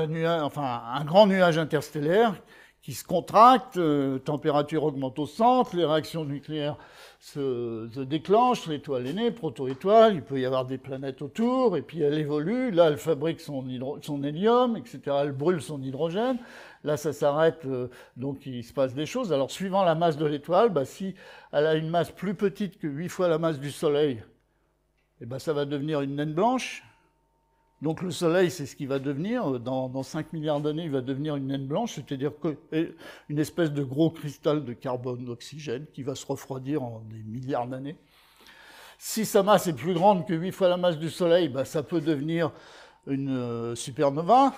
nuage, enfin un grand nuage interstellaire qui se contracte, température augmente au centre, les réactions nucléaires se déclenchent, l'étoile est née, proto-étoile, il peut y avoir des planètes autour, et puis elle évolue, là elle fabrique son hélium, etc., elle brûle son hydrogène, là ça s'arrête, donc il se passe des choses. Alors suivant la masse de l'étoile, bah, si elle a une masse plus petite que 8 fois la masse du Soleil, eh ben, ça va devenir une naine blanche. Donc le Soleil, c'est ce qu'il va devenir. Dans 5 milliards d'années, il va devenir une naine blanche, c'est-à-dire une espèce de gros cristal de carbone, d'oxygène, qui va se refroidir en des milliards d'années. Si sa masse est plus grande que 8 fois la masse du Soleil, bah, ça peut devenir une supernova.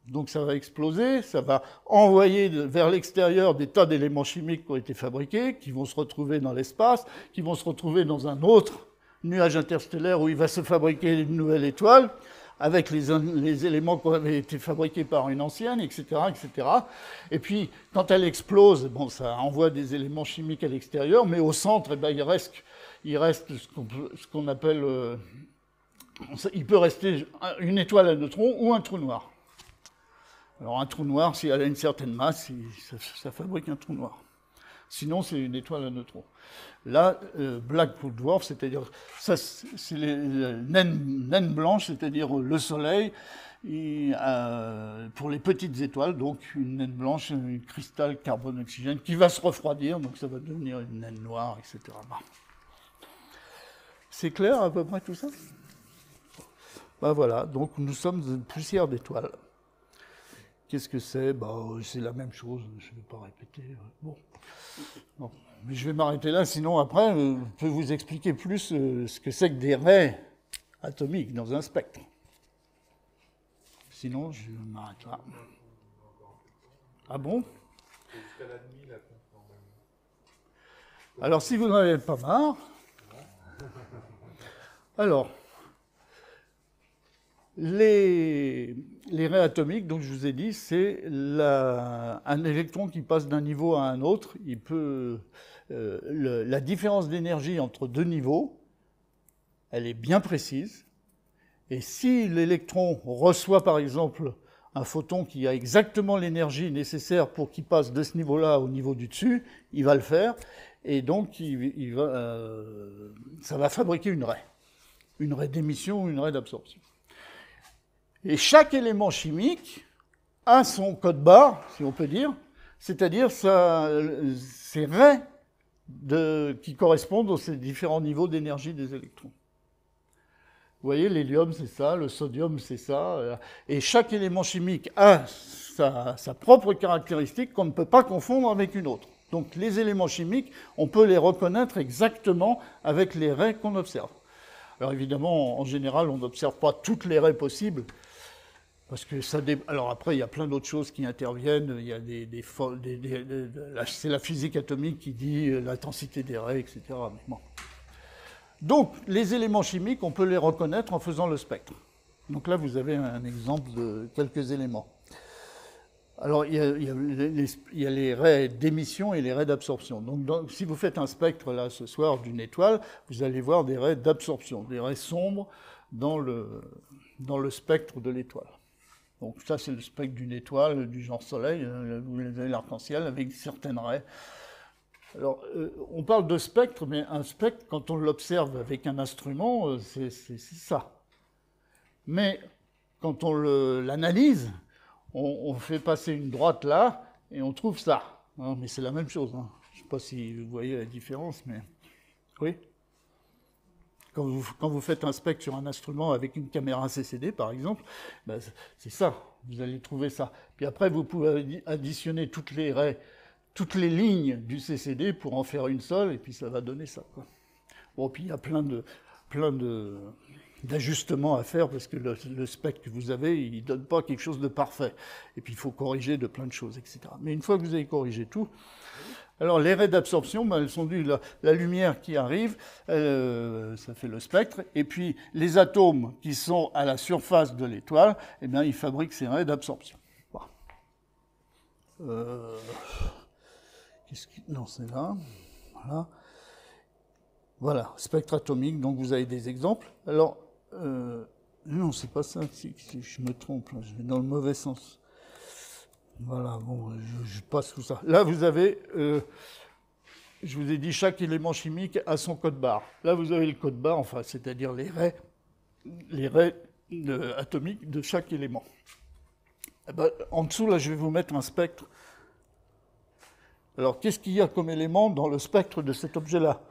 Donc ça va exploser, ça va envoyer vers l'extérieur des tas d'éléments chimiques qui ont été fabriqués, qui vont se retrouver dans l'espace, qui vont se retrouver dans un autre nuage interstellaire où il va se fabriquer une nouvelle étoile, avec les éléments qui avaient été fabriqués par une ancienne, etc., etc. Et puis, quand elle explose, bon, ça envoie des éléments chimiques à l'extérieur, mais au centre, eh ben, il reste ce qu'on appelle... il peut rester une étoile à neutrons ou un trou noir. Alors, un trou noir, si elle a une certaine masse, ça fabrique un trou noir. Sinon, c'est une étoile à neutrons. Là, Black Dwarf, c'est-à-dire, ça, c'est les naines blanches, c'est-à-dire le Soleil, pour les petites étoiles, donc une naine blanche, un cristal carbone-oxygène qui va se refroidir, donc ça va devenir une naine noire, etc. C'est clair à peu près tout ça? Ben voilà, donc nous sommes une poussière d'étoiles. Qu'est-ce que c'est? C'est la même chose, je ne vais pas répéter. Bon. Non. Mais je vais m'arrêter là, sinon après, je peux vous expliquer plus ce que c'est que des raies atomiques dans un spectre. Sinon, je m'arrête là. Ah bon? Jusqu'à la nuit, là, normalement. Alors, si vous n'en avez pas marre... Alors... Les raies atomiques, donc je vous ai dit, c'est un électron qui passe d'un niveau à un autre. La différence d'énergie entre deux niveaux, elle est bien précise. Et si l'électron reçoit par exemple un photon qui a exactement l'énergie nécessaire pour qu'il passe de ce niveau-là au niveau du dessus, il va le faire. Et donc ça va fabriquer une raie d'émission ou une raie d'absorption. Et chaque élément chimique a son code barre, si on peut dire, c'est-à-dire ces raies qui correspondent aux différents niveaux d'énergie des électrons. Vous voyez, l'hélium, c'est ça, le sodium, c'est ça. Et chaque élément chimique a sa propre caractéristique qu'on ne peut pas confondre avec une autre. Donc les éléments chimiques, on peut les reconnaître exactement avec les raies qu'on observe. Alors évidemment, en général, on n'observe pas toutes les raies possibles, parce que alors après, il y a plein d'autres choses qui interviennent. Il y a c'est la physique atomique qui dit l'intensité des raies, etc. Mais bon. Donc, les éléments chimiques, on peut les reconnaître en faisant le spectre. Donc là, vous avez un exemple de quelques éléments. Alors, il y a les raies d'émission et les raies d'absorption. Donc, si vous faites un spectre, là, ce soir, d'une étoile, vous allez voir des raies d'absorption, des raies sombres dans le spectre de l'étoile. Donc ça, c'est le spectre d'une étoile du genre Soleil, vous avez l'arc-en-ciel avec certaines raies. Alors, on parle de spectre, mais un spectre, quand on l'observe avec un instrument, c'est ça. Mais quand on l'analyse, on fait passer une droite là, et on trouve ça. hein, mais c'est la même chose. Hein. Je ne sais pas si vous voyez la différence, mais oui. Quand vous faites un spectre sur un instrument avec une caméra CCD, par exemple, ben, c'est ça, vous allez trouver ça. Puis après, vous pouvez additionner toutes les raies, toutes les lignes du CCD pour en faire une seule, et puis ça va donner ça, quoi. Bon, puis il y a plein d'ajustements à faire, parce que le spectre que vous avez, il ne donne pas quelque chose de parfait. Et puis il faut corriger de plein de choses, etc. Mais une fois que vous avez corrigé tout, alors les raies d'absorption, ben, elles sont dues la lumière qui arrive, ça fait le spectre, et puis les atomes qui sont à la surface de l'étoile, eh bien, ils fabriquent ces raies d'absorption. Bon. Non, c'est là. Voilà. Voilà, spectre atomique, donc vous avez des exemples. Alors, non, c'est pas ça, si je me trompe, là, je vais dans le mauvais sens. Voilà, bon, je passe tout ça. Là, vous avez, je vous ai dit, chaque élément chimique a son code barre. Là, vous avez le code barre, enfin, c'est-à-dire les raies atomiques de chaque élément. Eh ben, en dessous, là, je vais vous mettre un spectre. Alors, qu'est-ce qu'il y a comme élément dans le spectre de cet objet-là?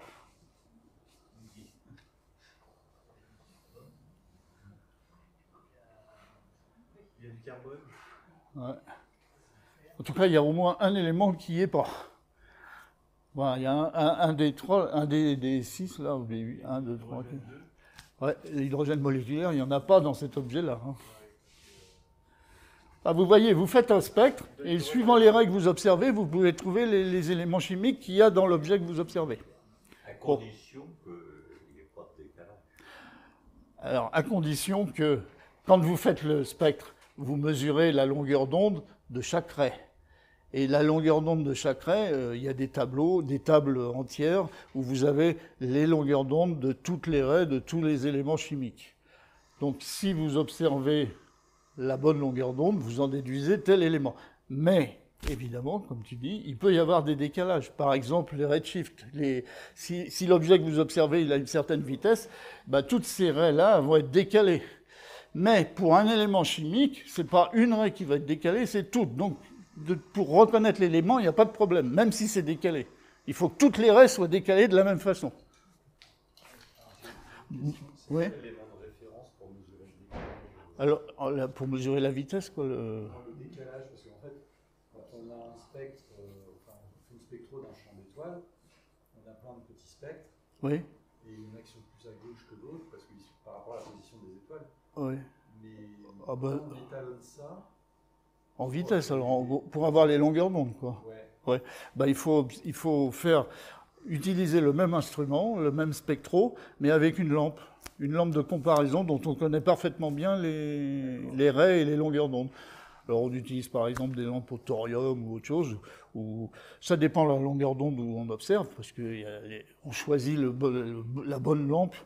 Il y a du carbone. Ouais. En tout cas, il y a au moins un élément qui n'y est pas. Voilà, il y a un des trois, un des six, là, ou des 8, 1, 2, 3, 4. Ouais, l'hydrogène moléculaire, il n'y en a pas dans cet objet-là. Hein. Ah, vous voyez, vous faites un spectre, et suivant les règles que vous observez, vous pouvez trouver les éléments chimiques qu'il y a dans l'objet que vous observez. À condition qu'il n'y ait pas de décalage. Alors, à condition que, quand vous faites le spectre, vous mesurez la longueur d'onde de chaque raie. Et la longueur d'onde de chaque raie, il y a des tableaux, des tables entières, où vous avez les longueurs d'onde de toutes les raies, de tous les éléments chimiques. Donc, si vous observez la bonne longueur d'onde, vous en déduisez tel élément. Mais, évidemment, comme tu dis, il peut y avoir des décalages. Par exemple, les redshifts. Si l'objet que vous observez il a une certaine vitesse, bah, toutes ces raies-là vont être décalées. Mais pour un élément chimique, ce n'est pas une raie qui va être décalée, c'est toutes. Donc, pour reconnaître l'élément, il n'y a pas de problème, même si c'est décalé. Il faut que toutes les raies soient décalées de la même façon. Oui. Alors, pour mesurer la vitesse, quoi, Le décalage, parce qu'en fait, quand on a un spectre, enfin, on fait une spectro d'un champ d'étoiles, on a plein de petits spectres, oui. Et il y en a qui sont plus à gauche que d'autres, parce que par rapport à la position des étoiles. Oui. Mais Ah bah, on étalonne ça. en vitesse, alors, en gros, pour avoir les longueurs d'onde, quoi. Ouais. Ouais. Bah, il faut utiliser le même instrument, le même spectro, mais avec une lampe de comparaison dont on connaît parfaitement bien les raies et les longueurs d'onde. Alors on utilise par exemple des lampes au thorium ou autre chose, où ça dépend de la longueur d'onde où on observe, parce qu'on choisit la bonne lampe,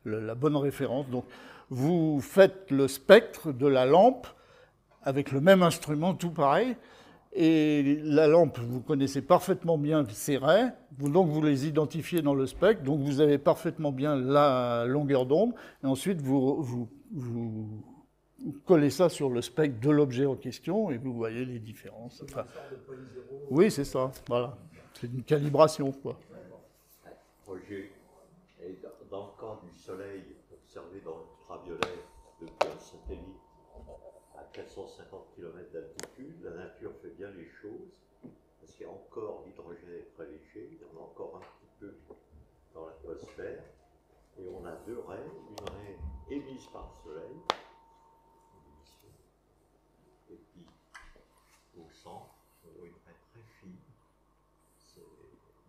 la bonne référence. Donc vous faites le spectre de la lampe avec le même instrument, tout pareil, et la lampe, vous connaissez parfaitement bien ces raies, donc vous les identifiez dans le spectre, donc vous avez parfaitement bien la longueur d'onde, et ensuite vous collez ça sur le spectre de l'objet en question, et vous voyez les différences. Enfin, oui, c'est ça, voilà. C'est une calibration, quoi. Roger, et dans le cas du Soleil observé dans l'ultraviolet depuis un satellite à 450 km d'altitude, la nature fait bien les choses, parce qu'il y a encore l'hydrogène est très léger, il y en a encore un petit peu dans l'atmosphère, et on a deux raies, une raie émise par le Soleil, et puis au centre, une raie très fine, c'est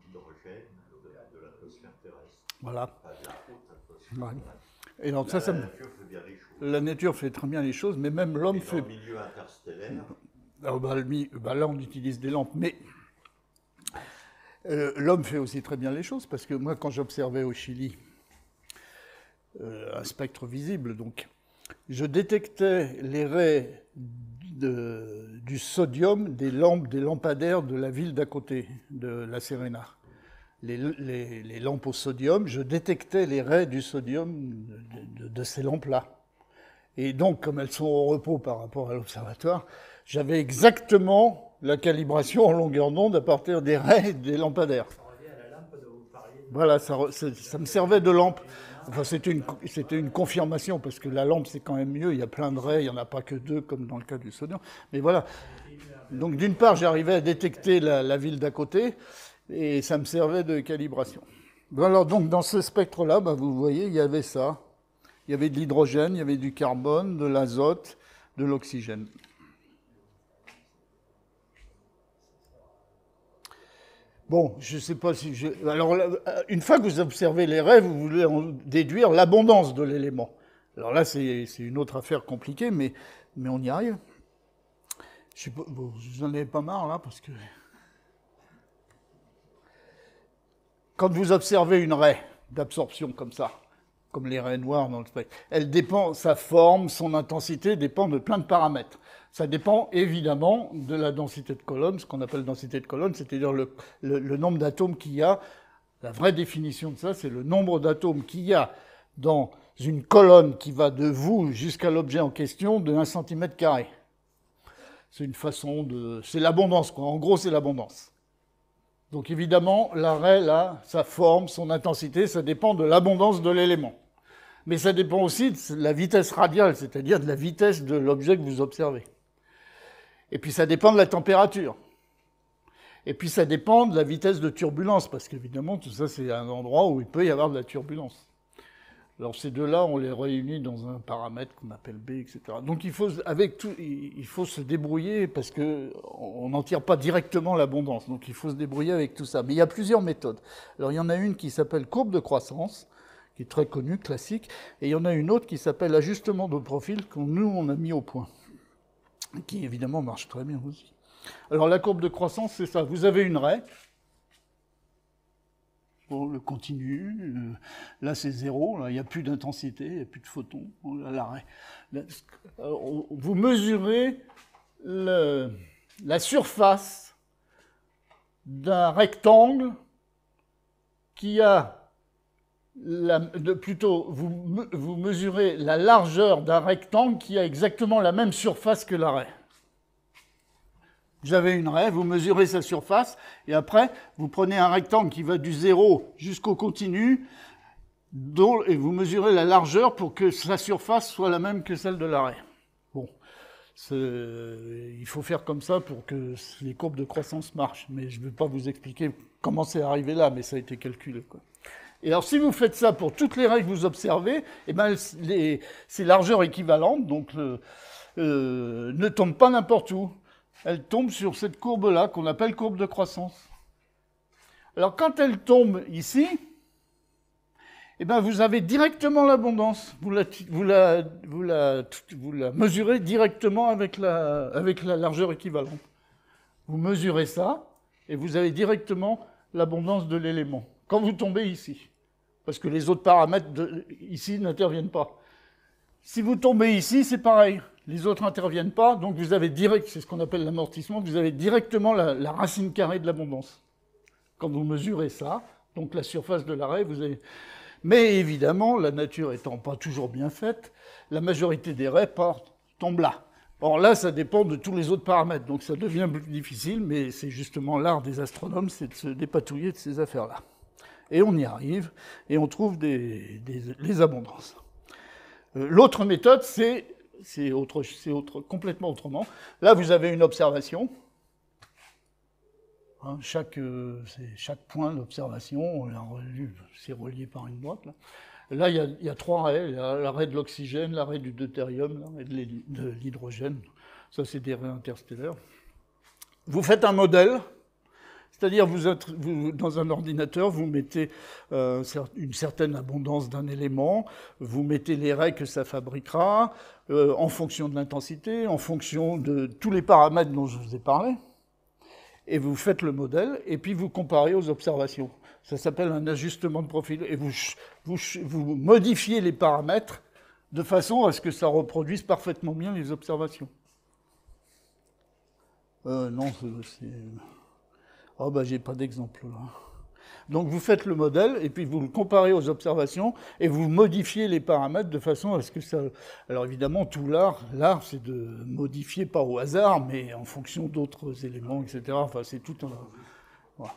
l'hydrogène de l'atmosphère terrestre. Voilà. Enfin, de la haute atmosphère. Ouais. Et donc La ça nature fait bien les choses. la nature fait très bien les choses, mais même l'homme Et fait... dans le milieu interstellaire, Alors, là, on utilise des lampes, mais l'homme fait aussi très bien les choses, parce que moi, quand j'observais au Chili un spectre visible, donc, je détectais les raies du sodium des lampadaires de la ville d'à côté, de La Serena. Les lampes au sodium, je détectais les raies du sodium de ces lampes-là. Et donc, comme elles sont au repos par rapport à l'observatoire, j'avais exactement la calibration en longueur d'onde à partir des raies et des lampadaires. Ça revient à la lampe dont vous parliez. Voilà, ça me servait de lampe. Enfin, c'était une confirmation, parce que la lampe, c'est quand même mieux. Il y a plein de raies, il n'y en a pas que 2, comme dans le cas du sodium. Mais voilà. Donc, d'une part, j'arrivais à détecter la ville d'à côté, et ça me servait de calibration. Bon, alors, donc, dans ce spectre-là, bah, vous voyez, il y avait ça. Il y avait de l'hydrogène, il y avait du carbone, de l'azote, de l'oxygène. Bon, je ne sais pas si je... Alors, une fois que vous observez les raies, vous voulez en déduire l'abondance de l'élément. Alors là, c'est une autre affaire compliquée, mais on y arrive. Je sais pas, bon, vous en avez pas marre, là, parce que... Quand vous observez une raie d'absorption comme ça, comme les raies noires dans le spectre, elle dépend, sa forme, son intensité dépend de plein de paramètres. Ça dépend évidemment de la densité de colonne, ce qu'on appelle densité de colonne, c'est-à-dire le nombre d'atomes qu'il y a. La vraie définition de ça, c'est le nombre d'atomes qu'il y a dans une colonne qui va de vous jusqu'à l'objet en question de 1 cm². C'est une façon de... C'est l'abondance, quoi. En gros, c'est l'abondance. Donc évidemment, la raie, là, sa forme, son intensité, ça dépend de l'abondance de l'élément. Mais ça dépend aussi de la vitesse radiale, c'est-à-dire de la vitesse de l'objet que vous observez. Et puis ça dépend de la température. Et puis ça dépend de la vitesse de turbulence, parce qu'évidemment, tout ça, c'est un endroit où il peut y avoir de la turbulence. Alors ces deux-là, on les réunit dans un paramètre qu'on appelle B, etc. Donc il faut se débrouiller, parce qu'on n'en tire pas directement l'abondance. Donc il faut se débrouiller avec tout ça. Mais il y a plusieurs méthodes. Alors il y en a une qui s'appelle courbe de croissance, qui est très connue, classique, et il y en a une autre qui s'appelle ajustement de profil, que nous, on a mis au point, qui évidemment marche très bien aussi. Alors la courbe de croissance, c'est ça. Vous avez une raie. Bon, le continu, là c'est 0, là il n'y a plus d'intensité, il n'y a plus de photons, là, l'arrêt. Vous mesurez la surface d'un rectangle qui a, vous mesurez la largeur d'un rectangle qui a exactement la même surface que l'arrêt. Vous avez une raie, vous mesurez sa surface, et après, vous prenez un rectangle qui va du 0 jusqu'au continu, et vous mesurez la largeur pour que sa surface soit la même que celle de la raie. Bon, il faut faire comme ça pour que les courbes de croissance marchent, mais je ne vais pas vous expliquer comment c'est arrivé là, mais ça a été calculé, quoi. Et alors, si vous faites ça pour toutes les raies que vous observez, eh ben, ces largeurs équivalentes, donc ne tombent pas n'importe où. Elle tombe sur cette courbe-là, qu'on appelle courbe de croissance. Alors, quand elle tombe ici, eh ben, vous avez directement l'abondance. Vous la mesurez directement avec la largeur équivalente. Vous mesurez ça, et vous avez directement l'abondance de l'élément. Quand vous tombez ici, parce que les autres paramètres ici n'interviennent pas. Si vous tombez ici, c'est pareil. Les autres n'interviennent pas, donc vous avez direct, c'est ce qu'on appelle l'amortissement, vous avez directement la racine carrée de l'abondance. Quand vous mesurez ça, donc la surface de la raie, vous avez... Mais évidemment, la nature étant pas toujours bien faite, la majorité des raies tombent là. Or là, ça dépend de tous les autres paramètres, donc ça devient plus difficile, mais c'est justement l'art des astronomes, c'est de se dépatouiller de ces affaires-là. Et on y arrive, et on trouve les abondances. L'autre méthode, c'est complètement autrement. Là, vous avez une observation. Hein, chaque point d'observation, c'est relié par une boîte. Là, il y a 3 raies. Il y a la raie de l'oxygène, la raie du deutérium, la raie de l'hydrogène. Ça, c'est des raies interstellaires. Vous faites un modèle. C'est-à-dire, dans un ordinateur, vous mettez une certaine abondance d'un élément, vous mettez les raies que ça fabriquera, en fonction de l'intensité, en fonction de tous les paramètres dont je vous ai parlé, et vous faites le modèle, et puis vous comparez aux observations. Ça s'appelle un ajustement de profil, et vous modifiez les paramètres de façon à ce que ça reproduise parfaitement bien les observations. Non, c'est... Oh, bah, j'ai pas d'exemple, là. Donc vous faites le modèle, et puis vous le comparez aux observations, et vous modifiez les paramètres de façon à ce que ça... Alors évidemment, tout l'art, c'est de modifier pas au hasard, mais en fonction d'autres éléments, etc. Enfin, c'est tout un... Voilà.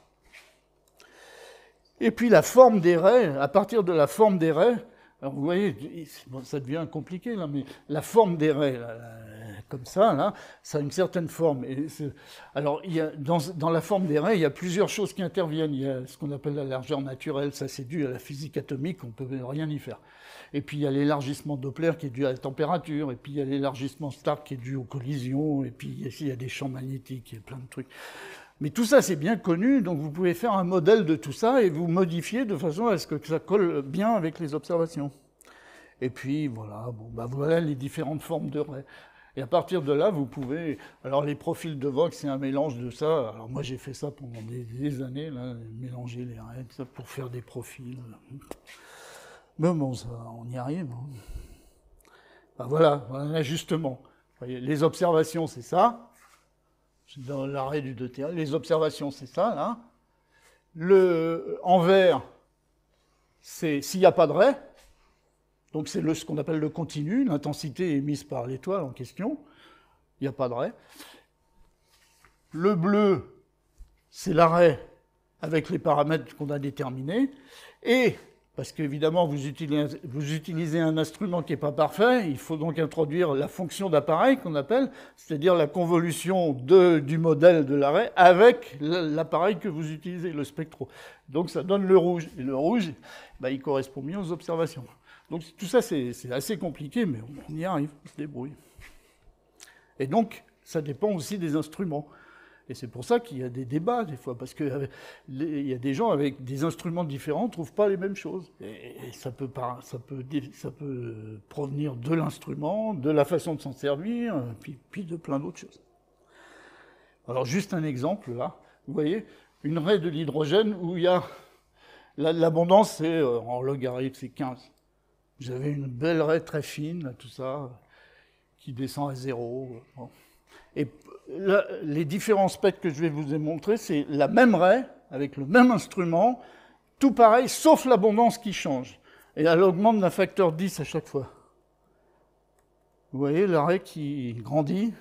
Et puis la forme des raies, à partir de la forme des raies, alors vous voyez, bon, ça devient compliqué là, mais la forme des raies, là, comme ça a une certaine forme. Alors, dans la forme des raies, il y a plusieurs choses qui interviennent. Il y a ce qu'on appelle la largeur naturelle, ça c'est dû à la physique atomique, on ne peut rien y faire. Et puis il y a l'élargissement Doppler qui est dû à la température, et puis il y a l'élargissement Stark qui est dû aux collisions, et puis ici il y a des champs magnétiques, il y a plein de trucs. Mais tout ça, c'est bien connu, donc vous pouvez faire un modèle de tout ça et vous modifier de façon à ce que ça colle bien avec les observations. Et puis, voilà, voilà les différentes formes de raies. Et à partir de là, vous pouvez... Alors, les profils de Vogt, c'est un mélange de ça. Alors, moi, j'ai fait ça pendant des années, là, mélanger les raies, ça, pour faire des profils. Mais bon, ça, on y arrive. Hein. Ben voilà, un ajustement. Vous voyez, les observations, c'est ça. Dans l'arrêt du 2T1. Les observations, c'est ça, là. En vert, c'est s'il n'y a pas de raie. Donc c'est ce qu'on appelle le continu, l'intensité émise par l'étoile en question. Il n'y a pas de raie. Le bleu, c'est l'arrêt avec les paramètres qu'on a déterminés. Et, parce qu'évidemment, vous utilisez un instrument qui n'est pas parfait, il faut donc introduire la fonction d'appareil qu'on appelle, c'est-à-dire la convolution du modèle de l'arrêt avec l'appareil que vous utilisez, le spectro. Donc ça donne le rouge. Et le rouge, il correspond mieux aux observations. Donc tout ça, c'est assez compliqué, mais on y arrive, on se débrouille. Et donc, ça dépend aussi des instruments. Et c'est pour ça qu'il y a des débats, des fois, parce qu'il y a des gens avec des instruments différents ne trouvent pas les mêmes choses. Et ça peut provenir de l'instrument, de la façon de s'en servir, puis de plein d'autres choses. Alors, juste un exemple, là. Vous voyez, une raie de l'hydrogène où il y a... L'abondance, c'est en logarithme, c'est 15. Vous avez une belle raie très fine, tout ça, qui descend à 0. Bon. Et là, les différents spectres que je vais vous montrer, c'est la même raie, avec le même instrument, tout pareil, sauf l'abondance qui change. Et elle augmente d'un facteur 10 à chaque fois. Vous voyez la raie qui grandit.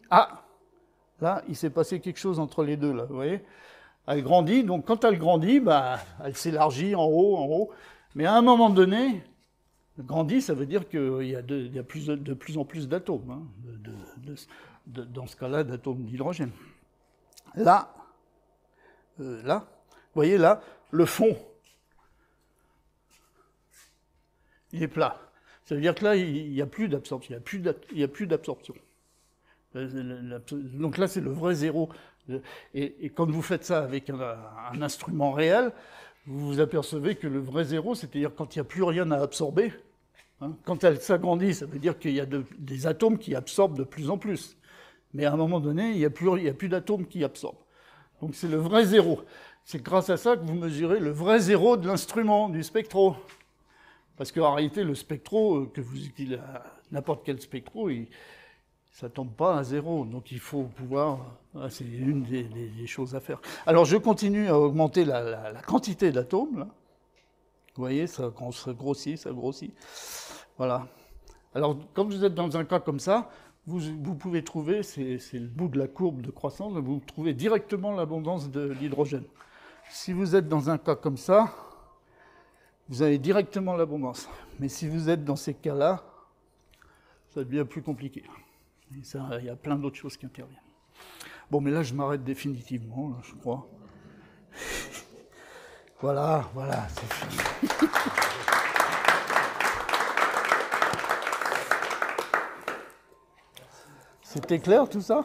Ah, là, il s'est passé quelque chose entre les deux, là, vous voyez. Elle grandit, donc quand elle grandit, elle s'élargit en haut. Mais à un moment donné, grandit, ça veut dire qu'il y a de plus en plus d'atomes, hein, dans ce cas-là, d'atomes d'hydrogène. Là, vous voyez là, le fond, il est plat. Ça veut dire que là, il n'y a plus d'absorption. Il n'y a plus d'absorption. Donc là, c'est le vrai zéro. Et quand vous faites ça avec un instrument réel, vous vous apercevez que le vrai zéro, c'est-à-dire quand il n'y a plus rien à absorber, hein, quand elle s'agrandit, ça veut dire qu'il y a des atomes qui absorbent de plus en plus. Mais à un moment donné, il n'y a plus d'atomes qui absorbent. Donc c'est le vrai zéro. C'est grâce à ça que vous mesurez le vrai zéro de l'instrument, du spectro. Parce qu'en réalité, le spectro, que vous utilisez, n'importe quel spectro, ça ne tombe pas à zéro. Donc il faut pouvoir... C'est une des choses à faire. Alors je continue à augmenter la quantité d'atomes. Là. Vous voyez, ça grossit. Voilà. Alors quand vous êtes dans un cas comme ça, vous pouvez trouver, c'est le bout de la courbe de croissance, vous trouvez directement l'abondance de l'hydrogène. Si vous êtes dans un cas comme ça, vous avez directement l'abondance. Mais si vous êtes dans ces cas-là, ça devient plus compliqué. Et ça, il y a plein d'autres choses qui interviennent. Bon, mais là, je m'arrête définitivement, là, je crois. Voilà, c'est fini. C'était clair tout ça ?